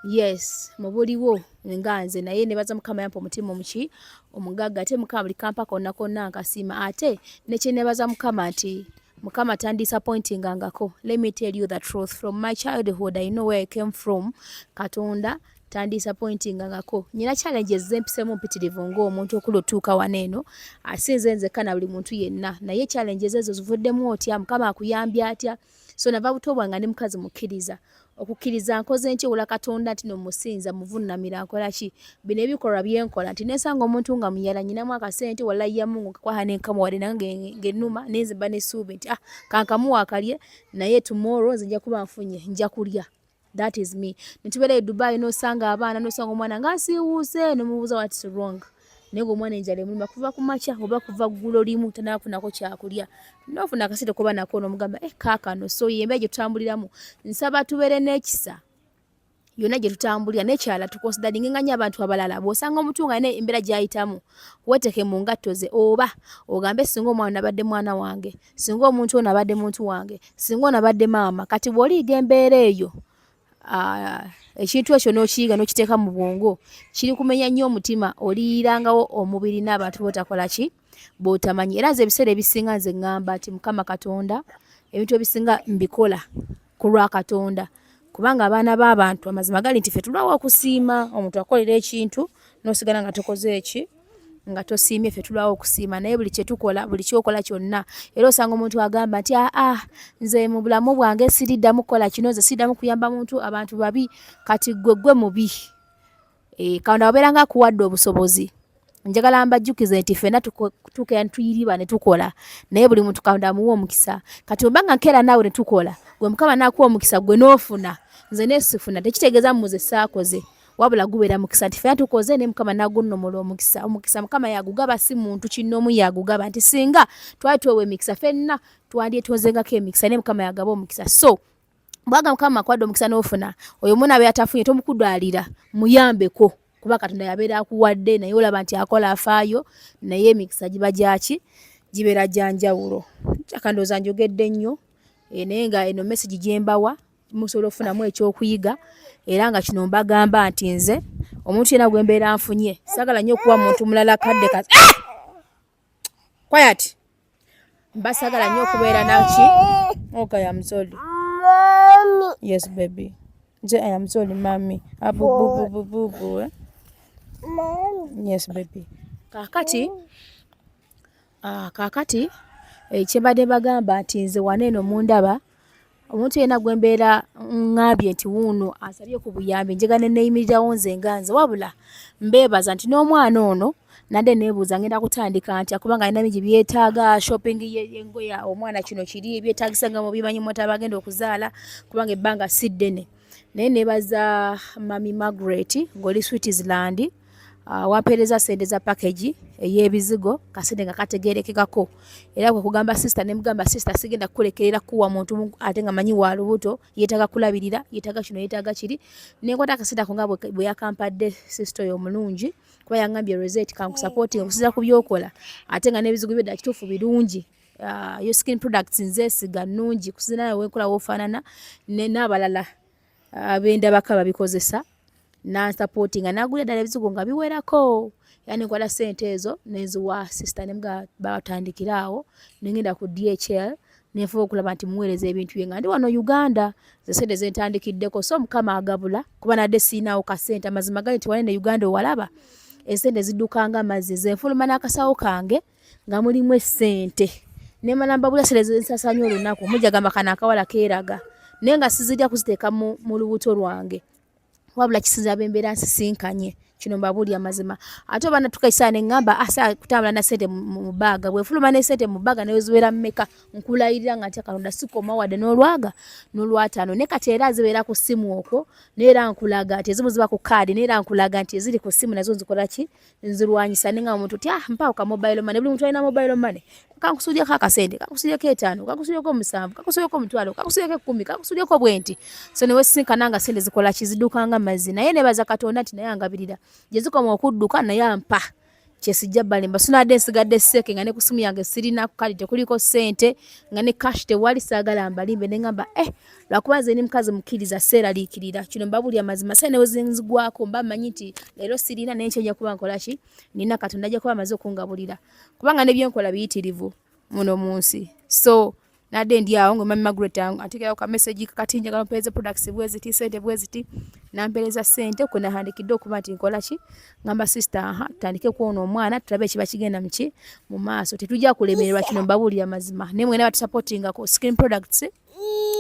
yes mubuliwo nga nze naye nebaza mukama yampa omutima omuki omugagga ate mukama buli kampa konna konna nkasiima ate nekyenebaza mukama nti mukama tandisappointingangako. Let me tell you the truth, from my childhood I know where I came from. Katonda tandisappointingangako. Nyina challenges zempisemu mpitirivu ng'omuntu okutuuka waneeno asinze nzekka na buli muntu yenna naye challenges ezo zivuddemu otya mukama akuyambye atya. So nava buto bwange ndi mukazi mukkiriza okukkiriza nkoze nkyewula Katonda nti nomusinza muvunnamira nkola ki bino ebikolwa byenkola nti nesanga omuntu nga muyala nyinamu akasente wala ya Mungu kakwaha nenkamuwadde nange ngennuma nenzimba n'essuubi nti kankamuwa akalye naye tomorrow nze nja kuba nfunye nja kulya. That is me. Nitubeera Dubai nosanga abaana nosanga omwana nga asiiwuuse nomubuuza what's wrong. Naye omwana enjala emuluma kuva ku makya oba kuva ggulo limu tanafunako kyakulya. Nofuna akasente kuba nako nomugamba kaakano so yembe gye tutambuliramu nsaba tubeere n'ekisa yonna gye tutambulira n'ekyala tukonsidering nganya abantu abalala bw'osanga omuntu nga ne embeera gy'ayitamu weeteke mu ngatto ze oba ogambe singa omwana abadde mwana wange, singa omuntu ono abadde muntu wange, singa ono abadde maama. Kati bw'oliyiga embeera eyo ekintu ekyo n'okiyiga n'okiteeka mu bwongo kiri kumenya nnyo omutima oliyirangawo omubiri n'abantu b'otakola ki b'otamanyi. Era nze ebiseera ebisinga nze ŋŋamba nti Mukama Katonda ebintu ebisinga mbikola ku lwa Katonda kubanga abaana b'abantu amazima gali nti ffe tulwawo okusiima. Omuntu akolera ekintu n'osigala nga tokoze eki nga tosiimye, ffe tulwawo okusiima naye buli kye tukola buli kyokola kyonna era osanga omuntu agamba nti nze mu bulamu bwange siriddamu kukola kino, nze siriddamu kuyamba muntu abantu babi. Kati gwe mubi. Katonda wabeera nga akuwadde obusobozi njagala mbajjukize nti ffenna tukeera tuyiriba ne tukola naye buli muntu Katonda amuwa omukisa. Kati obanga nkeera naawe ne tukola gwe Mukama n'akuwa omukisa gwe n'ofuna nze neesifuna tekitegeeza muze saakoze wabula gubeera mukisa nti ffenna tukoze ne Mukama n'agunnomola omukisa. Omukisa Mukama yagugaba si muntu kinnoomu yagugaba nti singa twali twewa emikisa ffenna twandyetonzengako emikisa ne Mukama yagaba omukisa. So bwaga Mukama akwadde omukisa n'ofuna oyo muna abeera tafunye tomukudwalira muyambeko kuba Katonda yabeera akuwadde naye olaba nti akola afaayo naye emikisa giba gyaki gibeera gyanjawulo. Kyakandooza njogedde nnyo naye nga eno message gyembawa musobola okufunamu ekyokuyiga era nga kino mbagamba nti nze omuntu yenna gwe mbeera nfunye sagala nnyo okuwa muntu mulala kadde quiet mbasagala nnyo okubeera naki okay I'm sorry yes baby I am sorry mommy abu yes baby kakati kyembadde bagamba nti nze waneeno mundaba omuntu yenna gwe mbeera ŋŋambye nti wuuno asabye ku buyambi njagala neeyimirirawo nze nga nze wabula mbeebaza nti n'omwana ono nande neebuuza ngenda kutandika ntya kubanga alina bingi byetaaga shopping y'engoye omwana kino kiri byetaagisa nga mubimanyi mwata bagenda okuzaala kubanga ebbanga si ddene naye neebaza mami Margaret ng'oli Switzerland wampeereza sente za package ey'ebizigo kasente nga kategeerekekako era kwe kugamba sister ne mugamba sister sigenda kukolekerera kuwa muntu ate nga manyi wa lubuto yeetaaga kulabirira yeetaaga kino yeetaaga kiri nenkwata akasente ako nga bwe yakampadde sister oyo omulungi kuba yangambye Rosette kankusupporting okusiza ku byokola ate nga n'ebizigo byedda kituufu birungi yo skin products nzeesiga nnungi kusinziira nawe wenkola woofaanana n'abalala abendabaka babikozesa supporting nagula ddala ebizigo nga biwerako yani nkwala sente ezo neziwa sister ne mga batandikiraawo nengenda ku DHL nefuba okulaba nti muweereza ebintu bye nga ndi wano Uganda ze sente zentandikiddeko so Mukama agabula kuba nadde siinaawo kasente amazima gali nti wanene Uganda owalaba esente ziddukanga amazzi zenfuluma n'akasawo kange nga mulimu essente nemala mbabula sente zensasanya olunaku mujagamba kana akawala keeraga naye nga sizirya kuziteeka mu lubuto lwange wabula kisinza bembeera nsisinkanye kino mbabuulira amazima ate oba natukaisa ne ngamba asa kutambula na sente mu baaga bwefuluma ne sente mu baaga ne zibeera mmeka nkulayirira nga ntya Katonda sikoma wadde n'olwaga n'olwataano ne kati era zibeera ku ssimu okwo neera nkulaga nti ezimu ziba ku kaadi neera nkulaga nti eziri ku ssimu nazo nzikola ki nzirwanyisa ne nga omuntu ti mpaawo ka mobile money buli muntu alina mobile money kankusuudyeko akasente kankusuudyeko 5 kankusuudyeko 7 kankusuudyeko 1,000 kankusuudyeko 10 kankusuudyeko 20 so ne wesinkana nga sente zikola ki ziddukanga mazzi naye nebaza Katonda nti naye angabirira gye zikoma okudduka naye ampa kyesijja balimba sunadde nsigadde seeke nga ne ku simu yange sirina kali tekuliko sente nga ne cash tewali saagala mbalimbe ne ngamba lwakuba nze ni mukazi mukkiriza seeraliikirira kino mbabuulira amazima sente we zinzigwako mba mmanyi nti leero sirina naye nkyejja kuba nkola ki nina Katonda ajja kuba amaze okungabulira kubanga ne byenkola biyitirivu muno mu nsi so nadde ndi awo nga mami Margaret ateekerawo ka message kakati njagala mpeereze products bweziti sente bweziti nampeereza sente kwe nahandikidde okuba nti nkola ki ngamba sister tutandike kuona omwana tulabe ekiba kigenda mu maaso tetujja kulemererwa kino mbabuulira amazima naye mwena batusupportinga ku skin products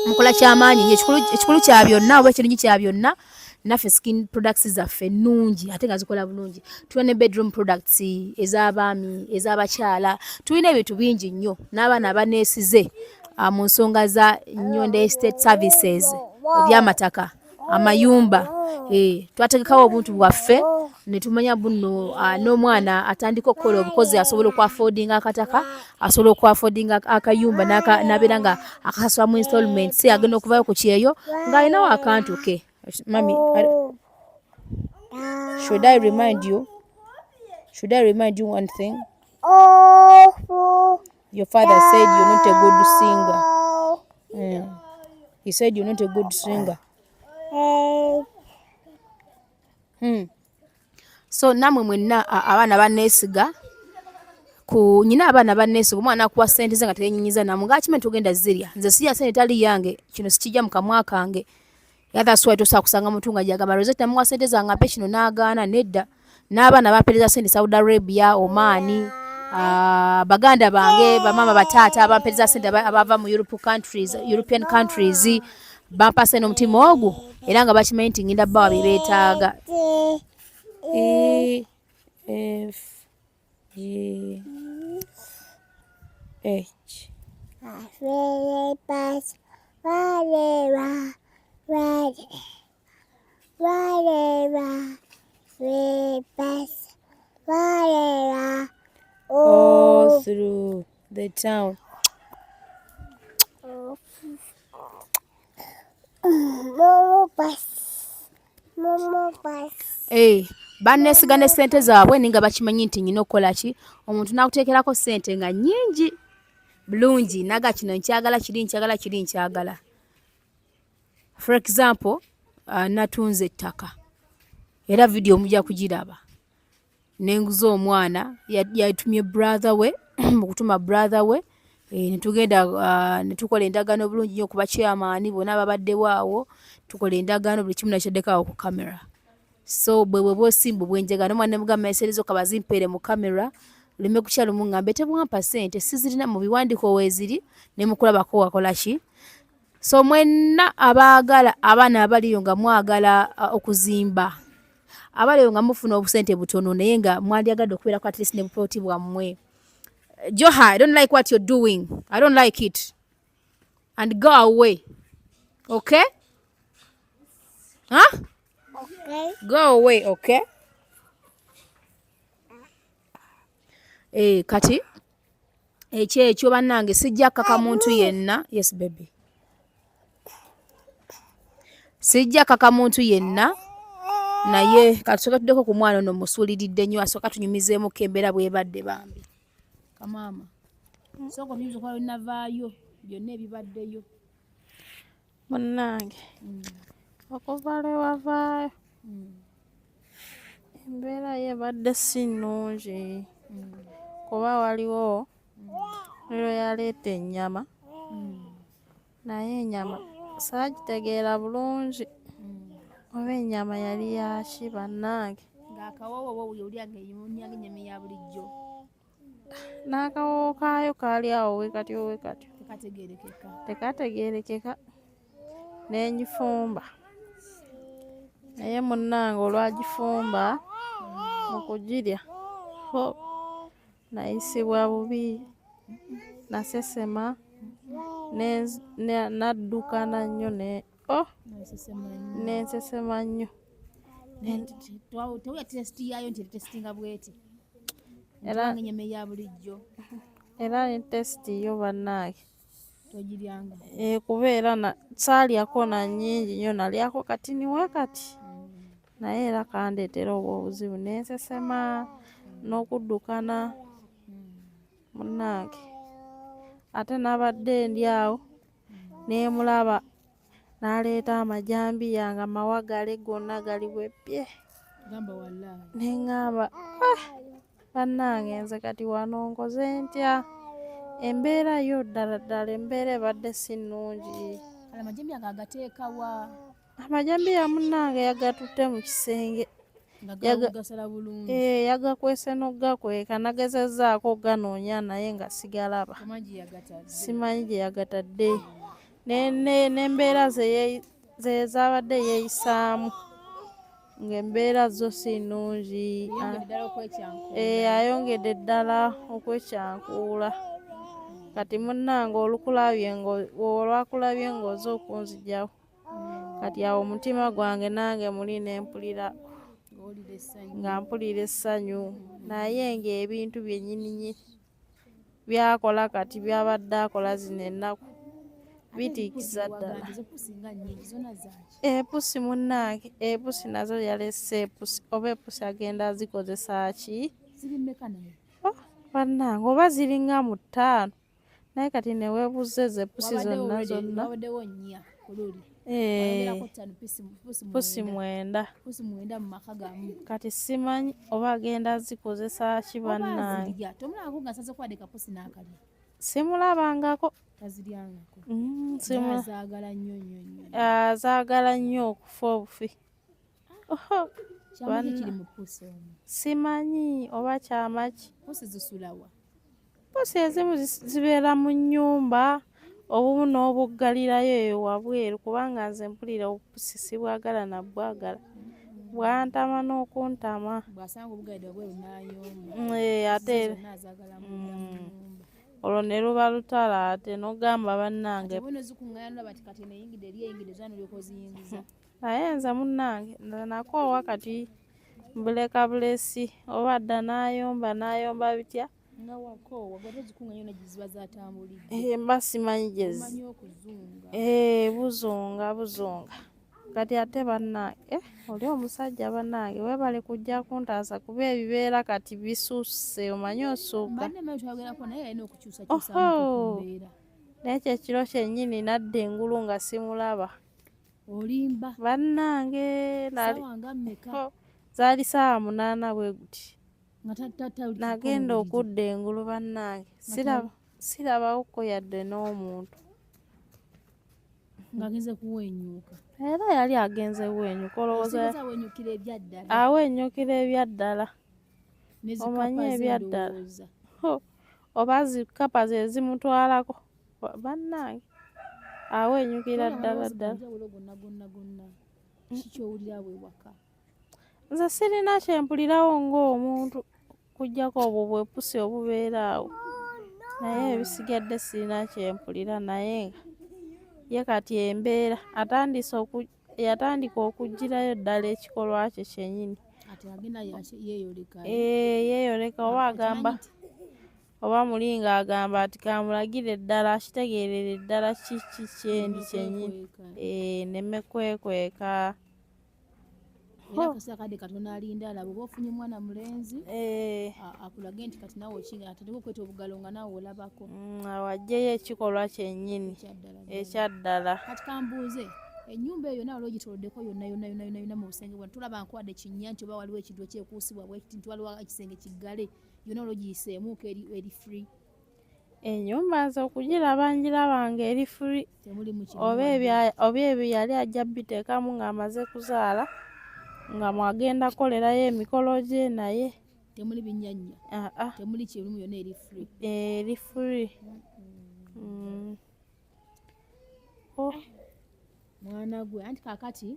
mukola kyamaanyi ekikulu kya byonna oba ekirungi kya byonna naffe skin products zaffe nnungi ate nga zikola bulungi tulina ne bedroom products ez'abaami ez'abakyala tulina ebintu bingi nnyo n'abaana abaneesize mu nsonga za Nyonde Estate Services ebyamataka amayumba twategekawo obuntu bwaffe ne tumanya buno n'omwana atandika okukola obukozi asobola okwaffordinga akataka asobola okwaffordinga akayumba n'abeera nga akasasula mu installments agenda okuvayo ku kyeyo ng'alinawo akantu ke Mami, should I remind you one thing? Your father said you're not a good singer. He said you're not a good singer. So namwe mwenna abaana banneesiga nyina abaana banneesiga omwana akuwa sente ze nga teyenyinyiza namu ng'akime tugenda zirya nze sirya sente tali yange kino sikijja mu kamwa kange that's why tosa kusanga muntu nga jagamba Rosetta namuwa sente zange ampe kino n'agaana nedda n'abaana bampeereza sente Saudi Arabia Oman baganda bange bamama bataata bampeereza sente abava mu European countries bampa sente omutima ogwo era nga bakimanyi nti ngenda bbawa bye beetaaga F G H all through the town. Banneesiga ne ssente zaabwe ninga bakimanyi nti nyina okukola ki omuntu n'akuteekerako ssente nga nnyingi bulungi naga kino nkyagala kiri nkyagala for example natunze ettaka era video mujja kugiraba nenguza omwana yatumye brother we mukutuma brother we netugenda netukola endagaano bulungi nnyo kuba chairman bonna babaddewo awo tukola endagaano buli kimu nakyeddekawo ku kamera so bwe bwosimbu bwenjagala omwana nemugamba enserezo kabazimpeere mu kamera lime kukyalo mungambe tebwampa sente sizirina mu biwandiko weeziri ne mukulabako wakola ki so mwenna abaagala abaana abaliyo nga mwagala okuzimba abaliyo nga mufuna obusente butono naye nga mwandyagadde okubeerako at least ne buploti bwammwe Joha, I don't like what you're doing. I don't like it. And go away. Okay? Huh?
Okay.
Go away, okay? Kati ekyo bannange sijja kaka muntu yenna. Yes baby. Sijja kaka muntu yenna naye katusoka tuddeko ku mwana ono musuuliridde nnyo asooka tunyumizeemu kembera bwebadde bambi. Kamama. Soko nyuzo kwa navaayo byonna ebibaddeyo.
Munnange. Okuva lwe wavaayo. Embeera yebadde si nnungi. Kuba waliwo lero yaleeta ennyama. Naye ennyama saagitegeera bulungi. Oba ennyama yali yaki bannange.
Ng'akawoowo olya ng'eyimunyanga ennyama ya bulijjo.
N'akawowo kaayo kaali awo wekatyo tekategeerekeka n'engifumba naye munnange olwagifumba okugirya nayisibwa bubi nasesema naddukana nnyo nensesema nnyo
tewuya testi yayo nti testinga bweti
era
nyama ya bulijjo
era ne testi yo bannange
togiryanga
kubeera saalyako na nnyingi nnyo nalyako katini we kati naye era kandeetera obwo obuzibu nensesema n'okuddukana munnange ate nabadde ndi awo neemulaba n'aleeta amajambiya nga mawagale gonna gali bwebbye
gamba wallahi
neŋŋamba bannange nze kati wano nkoze ntya embeera yo ddala ddala embeera ebadde si nnungi
amajambiya gagateekawa
amajambiya munnange yagatutte mu kisenge
gasala bulungi
yagakwese n'ogakweka nagezezzaako ganoonya naye nga sigalaba simanyi gye yagatadde n'embeera ze zabadde yeeyisaamu ng'embeera zo si nnungi ayongedde ddala okwekyankuula kati munnange olwakulabye ng'oze okunzigyawo kati awo omutima gwange nange muli nempulira nga mpulira essanyu naye ng'ebintu byennyininyini byakola kati byabadde akola zino ennaku bitiikiza ddala epusi munnange epusi nazo yalese epusi oba epusi agenda azikozesa ki bannange oba ziringa mu 5 naye kati neweebuze zepusi zonna pusi 9 kati simanyi oba agenda zikozesa ki bannange simulabangako azaagala nnyo okufa obufi simanyi oba kyamaki pusi ezimu zibeera mu nnyumba obumu n'obuggalirayo eyo wabweru kubanga nze mpulira obupusi sibwagala nabwagala bwantama n'okuntama ate olwo ne luba lutala ate n'ogamba bannange naye nze munnange nakoowa kati mbuleka bulesi oba dda n'ayomba bitya mba simanyi gyezi buzunga kati ate bannange oli omusajja bannange webale kujja kuntaasa kuba ebibeera kati bisusse omanyi osuuka naye kyekiro kyennyini nadda engulu nga simulaba
olimba
bannange zaali 8:00 bwe guti nagenda okudda engulu bannange sirabawoko yadde n'omuntu era yali agenze wenyuka olowooza awenyukira ebyaddala omanyi ebyaddala oba zikapa ze zimutwalako bannange awenyukira ddala ddala nze sirina kyempulirawo ng'omuntu kujjako obwo bwepusi obubeera awo naye ebisigadde sirina kyempulira naye nga ye kati embeera yatandika okugirayo ddala ekikolwa kye kyennyini yeeyoleka oba agamba oba mulinga agamba ati kamulagire ddala akitegeerere ddala kiki kyendi kyennyini nemekwekweka
era akaseera kadde katono alinda alaba oba ofunye mwana mulenzi akulage nti kati nawe okinga atateka okweta obugalo nga nawe olabako
awajjeyo ekikolwa kyennyini ekyaddala
kati kambuuze ennyumba eyo nawe olwogitoloddeko yonna mu busenge bwona tulaba nkwadde kinnya nti oba waliwo ekintu ekyekuusibwa bwekiti nti waliwo ekisenge kiggale yonna olwogiyiseemuuko eri free
ennyumba nze okugiraba njirabanga eri free oba ebyo yali ajja biteekamu ng'amaze kuzaala nga mwagenda kolerayo emikolo gye naye
temuli binyanya temuli kyerumu yonna
eri free
mwana gwe anti kakati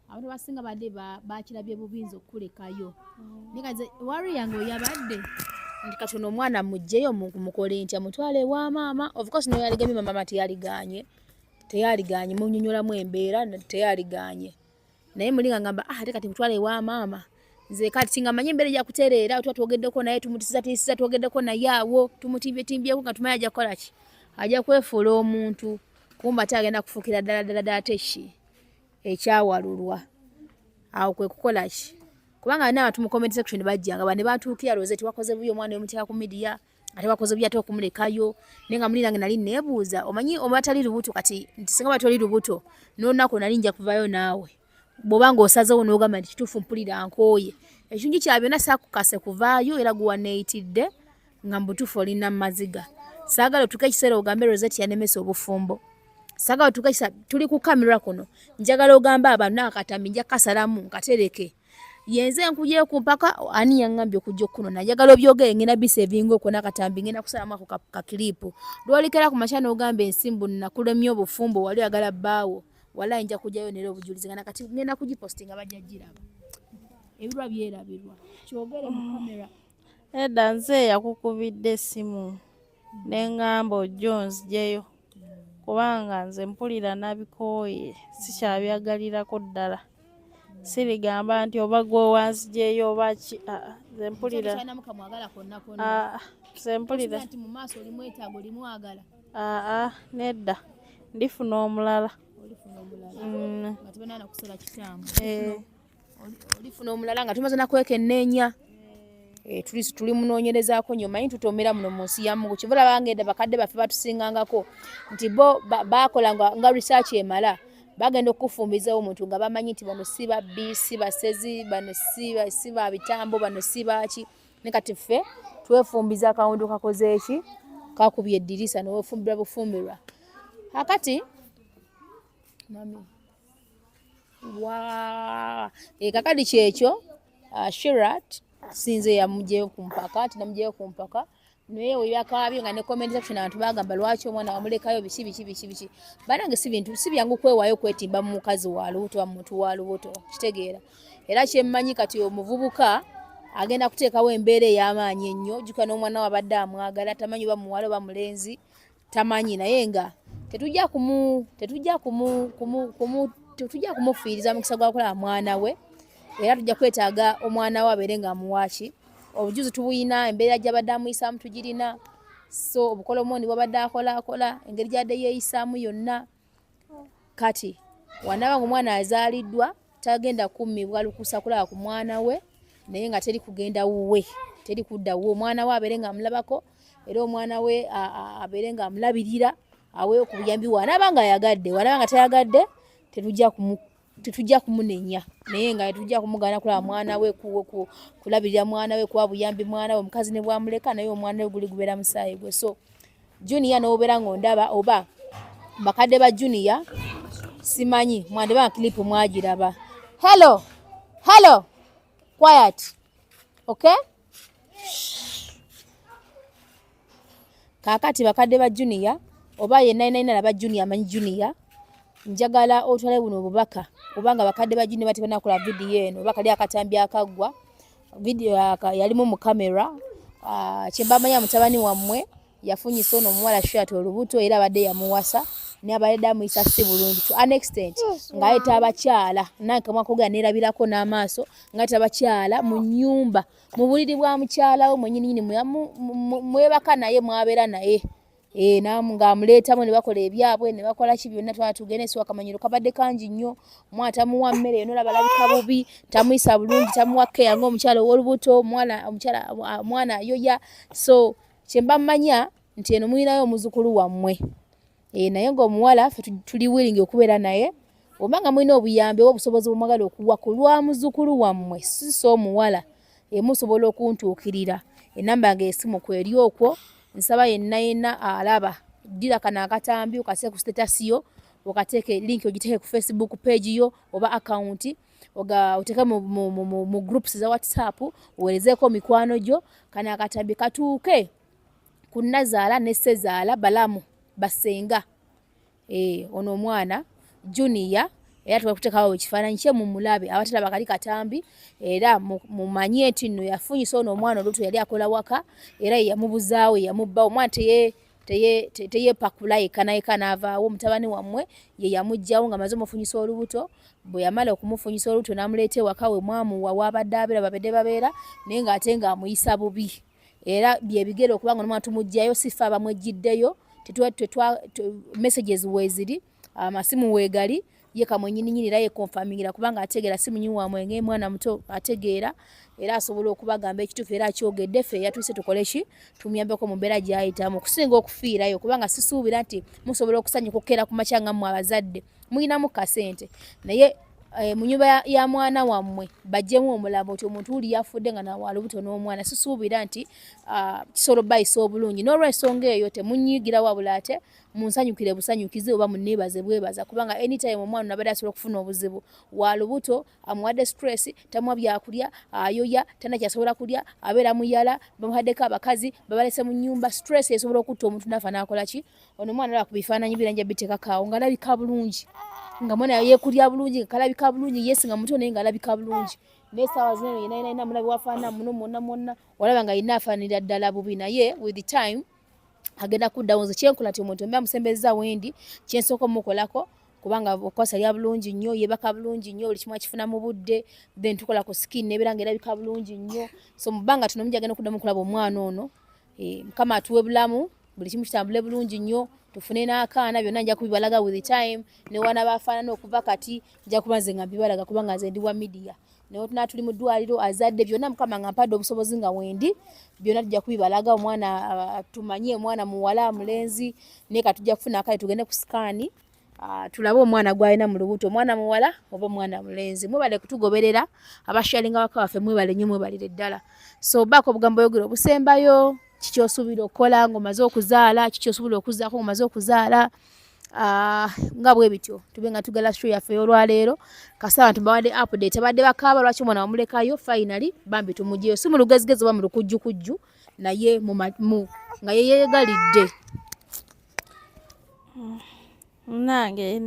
abantu basinga badde bakirabye bubinza okulekayo nikaze wari yango yabadde nti katono omwana mujjeyo mukole ntya mutwale wa mama of course no yaliganye mama teyaliganye munyonyolamu embeera teyaliganye naye mulinga ngamba ate kati mutwale wa mama nze kati singa manye mbere ya kutereera twageddeko naye tumutisa twageddeko naye awo timbyeko nga tumanya ajja kukola ki ajja kwefuula omuntu kumba atagenda kufukira ddala teshi ekyawalulwa awo kwe kukola ki kubanga n'abantu mu comment section bajjanga bane batuukira Rosette wakoze buyo omwana yomuteeka ku media ate wakoze byate okumulekayo nenga mulirange nali nebuuza omanyi omatali lubuto kati nti singa batoli lubuto n'onako nali nja kuvayo naawe bobanga osazewo n'ogamba nti kituufu mpulira nkooye ekintu kya byonna saakukase kuvaayo era guwaneetidde nga mbutuufu olina maziga saagala otuuke ekiseera ogambe Rosette yanemesa obufumbo saagala otuuke ekiseera tuli ku kamera kuno njagala ogamba abantu n'akatambi nja kasalamu nkatereke yenze nkujje ku mpaka ani yangambye okujja kuno najagala obyogere ngena bisevinga okwo n'akatambi ngena kusalamu ako ka kilipu lwolikera ku machano ogambe ensimbu nakulemye obufumbo wali agala baawo wala nja kujjayo nero obujulizi ngana kati ngenda kujipostinga bajjajiraba ebirwa byerabirwa kyogere mu kamera
edda nze yakukubidde essimu n'engamba Jones jeyo kubanga nze mpulira nabikooye sikyabyagalirako ddala sirigamba nti oba gwe wanzijeyo oba ki nze mpulira nze mpulira
nti mu maaso oli mwetaago oli mwagala
nedda ndifuna omulala
olifuna omulala nga tumaze nakwekenneenya tuli munoonyerezaako nnyo manyi tutomera muno mu nsi yamungu kivula bangenda bakadde baffe batusingangako nti bo bakola nga research emala bagenda okufumbizawo omuntu nga bamanyi nti bano si babbi si basezi bano si ba bitambo bano si baki ne kati ffe twefumbiza akawundu kakoze eki kakubye eddirisa newefumbira bufumbirwa akati mami kakadi kyekyo Shirat sinze yamugyeyo ku mpaka ati namugyeyo ku mpaka naye webyakabyo nga ne comment section abantu bagamba lwaki omwana wamulekayo biki banange si bintu si byangu kwewaayo kwetimba mu mukazi wa lubuto wa muntu wa lubuto kitegeera era kyemmanyi kati omuvubuka agenda kuteekawo embeera ey'amaanyi ennyo jjuka n'omwana wabadde amwagala tamanyi oba muwala oba mulenzi tamanyi naye nga tetujja kumufiiriza mukisa gwa kukola mwana we era tujja kwetaaga omwana we abeere nga amuwaaki obujuzi tubuyina embeera gy'abadde amuyisaamu tugirina so obukolomooni bwabadde akola engeri gy'adde yeeyisaamu yonna kati wanaaba ng'omwana azaaliddwa tagenda kummibwa lukusa kulaba ku mwana we naye nga teri kugenda wuwe teri kudda wuwe omwana we abeere nga amulabako era omwana we abeere nga amulabirira aweeyo ku buyambi wanaaba nga ayagadde wanaaba nga tayagadde tetujja kumunenya naye nga tujja kumugana kulaba mwana we kulabirira mwana we kuwa buyambi mwana we omukazi ne bwamuleka naye omwana we guli gubeera musaayi gwe so Junior n'obeera ng'ondaba oba bakadde ba Junior simanyi mwandeba clip mwagiraba hello quiet okay kakati bakadde ba Junior oba yenna laba Junior amanyi Junior njagala otwale buno obubaka obanga bakadde ba Junior batibana kola video eno bakali akatambi akagwa video yalimu mu kamera kyembamanya mutabani wammwe yafunyisa ono omuwala Shirat olubuto era abadde yamuwasa ne abadde amuyisa si bulungi to an extent ng'ayita abakyala nanka mwakoga neerabirako n'amaaso ng'ayita abakyala mu nnyumba mu buliri bwa mukyala we mwennyini mwebaka naye mwabeera naye ng'amuleetamu ne bakola ebyabwe ne bakola ki byonna twala tugende si wakamanyiro kabadde kangi nnyo omwana tamuwa mmere yonna olaba alabika bubi tamuyisa bulungi tamuwa keya ng'omukyala ow'olubuto omwana ayoya so kyemba mmanya nti eno mulinayo omuzukulu wammwe naye ng'omuwala ffe tuli willing okubeera naye obanga mulina obuyambi oba obusobozi bwemwagala okuwa ku lwa muzukulu wammwe si so omuwala musobola okuntuukirira enamba yange esimu kweri okwo nsaba yenna alaba ddira kana akatambi okase ku status yo okateeke link ogiteeke ku Facebook page yo oba account oteeke mu groups za WhatsApp owerezeeko mikwano gyo kana akatambi katuuke ku Nazaala ne Sezaala balamu basenga ono omwana Junior era tubakuteekawo ekifaananyi kye mu mulabe abatalaba kali katambi era mumanye nti nno yafunyisa ono omwana olutu yali akola waka era yamubuzaawo yamubba omwana teyepakula yekka n'avaawo mutabani wammwe ye yamugjawo nga maze omufunyisa olubuto bwe yamala okumufunyisa olubuto n'amuleeta ewaka we mwamuwa wabadde abeera babadde babeera naye ng'ate ng'amuyisa bubi era byebigere okubanga omwana tumugjayo sifa abamwejjiddeyo messages weeziri amasimu weegali ye kamwennyininyini era yekonfamingira kubanga ategeera si munyi wa mwenge mwana muto ategeera era asobola okubagamba ekituufu era akyogedde ffe yatuyise tukole ki tumuyambeko mu mbeera gy'ayitamu okusinga okufiirayo kubanga sisuubira nti musobola okusanyuka okukeera ku makya nga mmwe abazadde muyinamu kasente naye mu nnyumba ya mwana wammwe bajjemu omulambo nti omuntu uli yafudde nga nawa lubuto n'omwana sisuubira nti kisobola bayisa obulungi n'olw'ensonga eyo temunyiigira wabula ate munsanyukire busanyukize oba munneebaze bwebaza kubanga anytime omwana nabadde asobola okufuna obuzibu wa lubuto amuwadde stress tamuwa byakulya ayoya tanakyasobola kulya abeera muyala bamuhaddeko abakazi babalese mu nnyumba stress esobola okutta omuntu nafa n'akola ki ono omwana alaba ku bifaananyi biranja biteekakaawo ng'alabika bulungi nga mwana yeekulya bulungi nga kalabika bulungi yesinga muto naye ng'alabika bulungi naye saawa zino yenayina mulabe wafaanana muno mwonna walaba nga yina afaananira ddala bubi naye with the time agenda kuddawo nze kyenkola ti omuntu mba musembeza wendi kyensooka omukolako kubanga okwasa lya bulungi nnyo yebaka bulungi nnyo buli kimu akifuna mu budde then tukola ku skin nebeera nga erabika bulungi nnyo so mu bbanga tuno mujja agenda kuddamu kulaba omwana ono mukama atuwe bulamu buli kimu kitambule bulungi nnyo tufune n'akaana byonna nja kubibalaga with the time ne wana bafaanana okuva kati nja kuba nze nga mbibalaga kubanga nze ndi wa media naye tuna tuli mu ddwaliro azadde byonna mukama nga mpadde obusobozi nga wendi byonna tujja kubibalaga omwana tumanye omwana muwala mulenzi naye katujja kufuna akale tugende ku sikaani tulabe omwana gwalina mu lubuto omwana muwala oba omwana mulenzi mwebale kutugoberera abasharinga waka waffe mwebale nnyo mwebalire ddala so baako obugambo oyogera obusembayo kiki osuubira okukola ng'omaze okuzaala kiki osuubira okuzaako ng'omaze okuzaala nga bwe bityo tube nga tugala show yaffe ey'olwaleero kasita abantu bawadde update abadde bakaaba lwaki omwana wamulekayo finally bambi tumuggyeyo si mu lugezigezi oba mu lukujjukujju naye nga yeyeegalidde
nange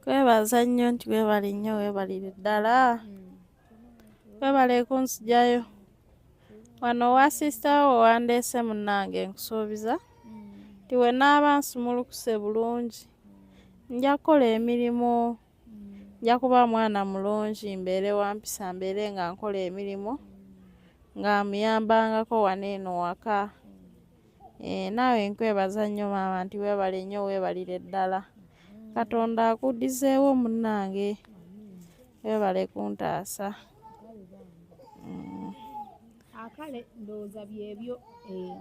kwebaza nnyo nti webale nnyo webalire ddala webale kunsijayo wano wa sisita wo wandeese munnange nkusuubiza ti we naaba nsumulukuse bulungi nja kukola emirimu nja kuba mwana mulungi mbeere wampisa mbeere nga nkola emirimu nga muyambangako waneeno waka naawe nkwebaza nnyo maama nti weebale nnyo weebalire ddala katonda akuddizeewo munnange weebale kuntaasa
akale ndowooza byebyo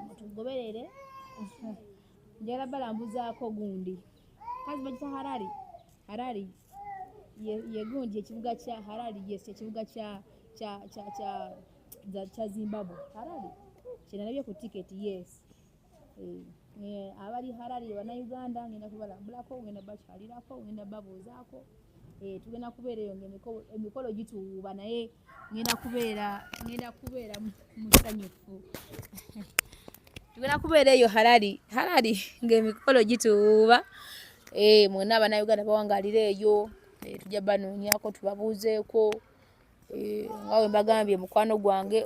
mutugoberere njala balambuzaako gundi kazi bagita harari ye gundi ekibuga kya harari yes ekibuga kya zimbabwe harari kyenalabye ku tiketi yes abali harari bannayuganda ngenda kubalambulako ngenda bakyalirako ngenda babuuzaako tugenda kubeera eyo emikolo gituwuuba naye ngenda kubeera musanyufu tugenda kubeera eyo harari ng'emikolo gituwuuba mwonna abannayuganda bawangalira eyo tujja banoonyako tubabuuzeeko nga we mbagambye mukwano gwange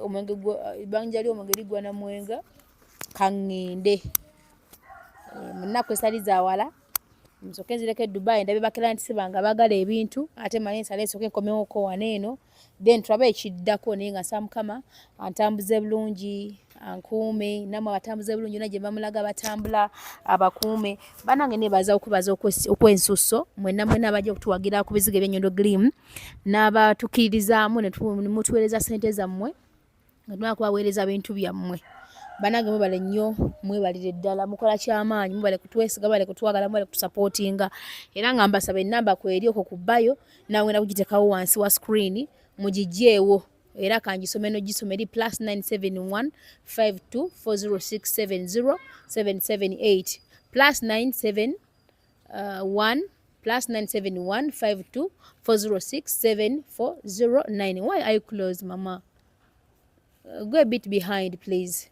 ebbanja ly'omwenge ligwa na mwenga kaŋŋende mu nnaku esaliza awala nsooke nzireko e Dubai ndabye bakirani sibanga baagala ebintu ate manye nsale nsooke nkomewoko waneeno then tulabe ekiddako naye nga nsaba Mukama antambuze bulungi ankuume namwe abatambuze bulungi na gye bamulaga batambula abakuume banange nebaza okubaza okwensusso mwenna abajja okutuwagira ku bizigo eby'Ennyondo Grim n'abatukkiririzaamu ne mutuweereza ssente zammwe nga tumala kubaweereza bintu byammwe banange mwebale nnyo mwebalire ddala mukola kyamaanyi mwebale kutwesiga mwebale kutwagala mwebale kutusapootinga era nga mbasaba ennamba kweri okwo kubbayo nawe ngenda kugiteekawo wansi wa screen mugijjeewo era kangisome n'ogisoma eri +971 5240670778 +971 5240674009. Why are you close, Mama? Go a bit behind, please.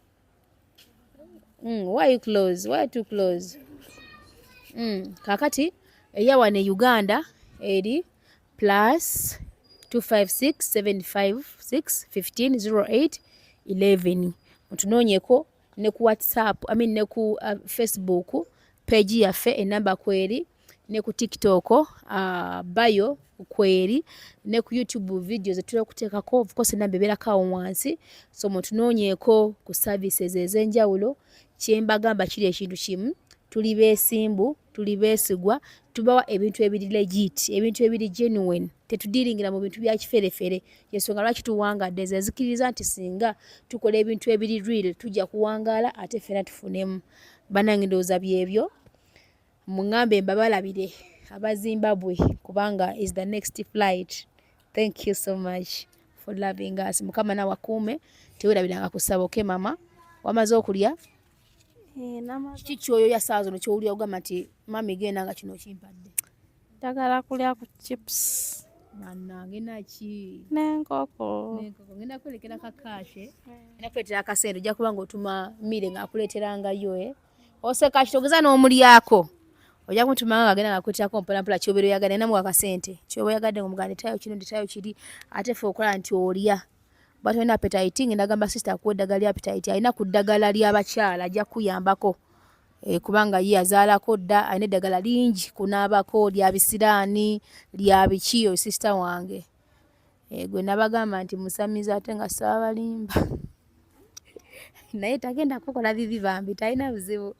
Why are you close? Why are you too close? Kakati eya wane Uganda eri plus 256-756-1508-11 mutunoonyeko ne ku WhatsApp ne ku Facebook page yaffe enamba kweri ne ku TikTok bio kweri ne ku YouTube video zetula okuteekako of course enamba ebeerako wansi so mutunoonyeko ku services ez'enjawulo kyembagamba kiri ekintu kimu tuli beesimbu tuli beesigwa tubawa ebintu ebiri legit ebintu ebiri genuine tetudiringira mu bintu bya kiferefere yensonga lwaki tuwangadde ezikiriza nti singa tukola ebintu ebiri real tujja kuwangaala ate ffena tufunemu banange ndowooza byebyo mungambe mbabalabire aba Zimbabwe kubanga is the next flight. Thank you so much for loving us. Mukama na wakume tewerabiranga kusaboke mama wamaze okulya kikyoyo yasaazo no kyowulya ogamba nti mami genda nga kino kimpadde
njagala kulya ku chips
nange naki
n'enkoko
ngenda kwelekera kakashe ngenda kuleetera akasente ojja kuba ng'otuma mire ng'akuleeterangayo oseka kitogeza n'omulyako ojja kumutumanga ng'agenda ng'akuleeterako mpolampola ky'obeera oyagadde namuwa akasente ky'oba oyagadde ng'omuganda etayo kino ndetayo kiri ate fe okola nti olya bw'ati olina appetite ngenda gamba sister akuwa eddagala lya appetite alina ku ddagala ly'abakyala ajja kuyambako kubanga ye azaalako dda alina eddagala lingi kunaabako lya bisiraani lya biki oyo sister wange gwe nabagamba nti musamiza ate nga saabalimba naye tagenda kukola bibi bambi talina buzibu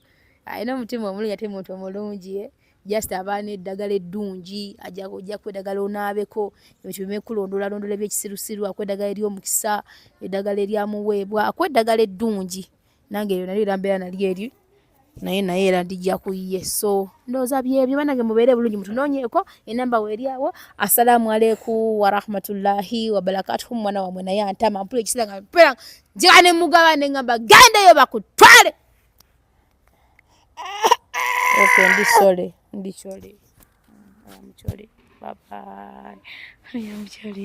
alina omutima omulungi ate muntu omulungi just abaana eddagala eddungi ajja kweddagala onaabeko ebintu bimekulondola ebyekisirusiru akweddagala ery'omukisa eddagala eryamuweebwa akweddagala eddungi nange eryo nalyo era mbeera nali eri naye era ndijja kuyiye so ndowooza byebyo banange mubeere bulungi mutunoonyeeko enamba weeryawo assalamu alaikum warahmatullahi wabarakatuhu mwana wamwe naye antama mpula ekisira nga mpera njega ne mugaba ne ngamba gendeyo bakutwale okay ndi sorry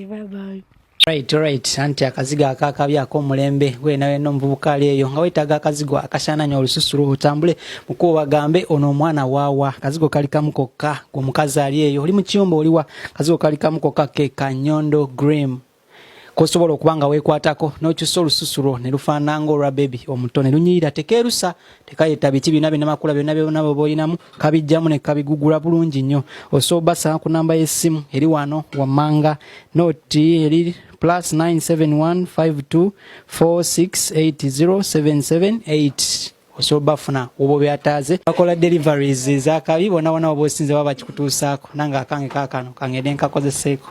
bye bye.
Right. Anti akazigo akakabi akomulembe gwe nawe no muvubuka ali eyo nga wetaga akazigo akashananya olususulu otambule muko bagambe ono mwana wawa akazigo kali kamukokka gwe mukazi ali eyo oli mu kiyombo oliwa akazigo kali kamukokka ke Kanyondo Grim kosobola okubanga wekwatako n'okyusa olususulo ne lufaananga olwa baby omutone lunyirira tekerusa tekayeta biti bina makula byonna boyinamu kabijjamu ne kabigugula bulungi nnyo osobasa ku namba y'essimu eri wano wammanga noti eri +9715246807778 osoba funa obo byataze bakola deliveries zakabi bona obosinze baba kikutuusaako nanga akange kakano kangede nkakozeseeko.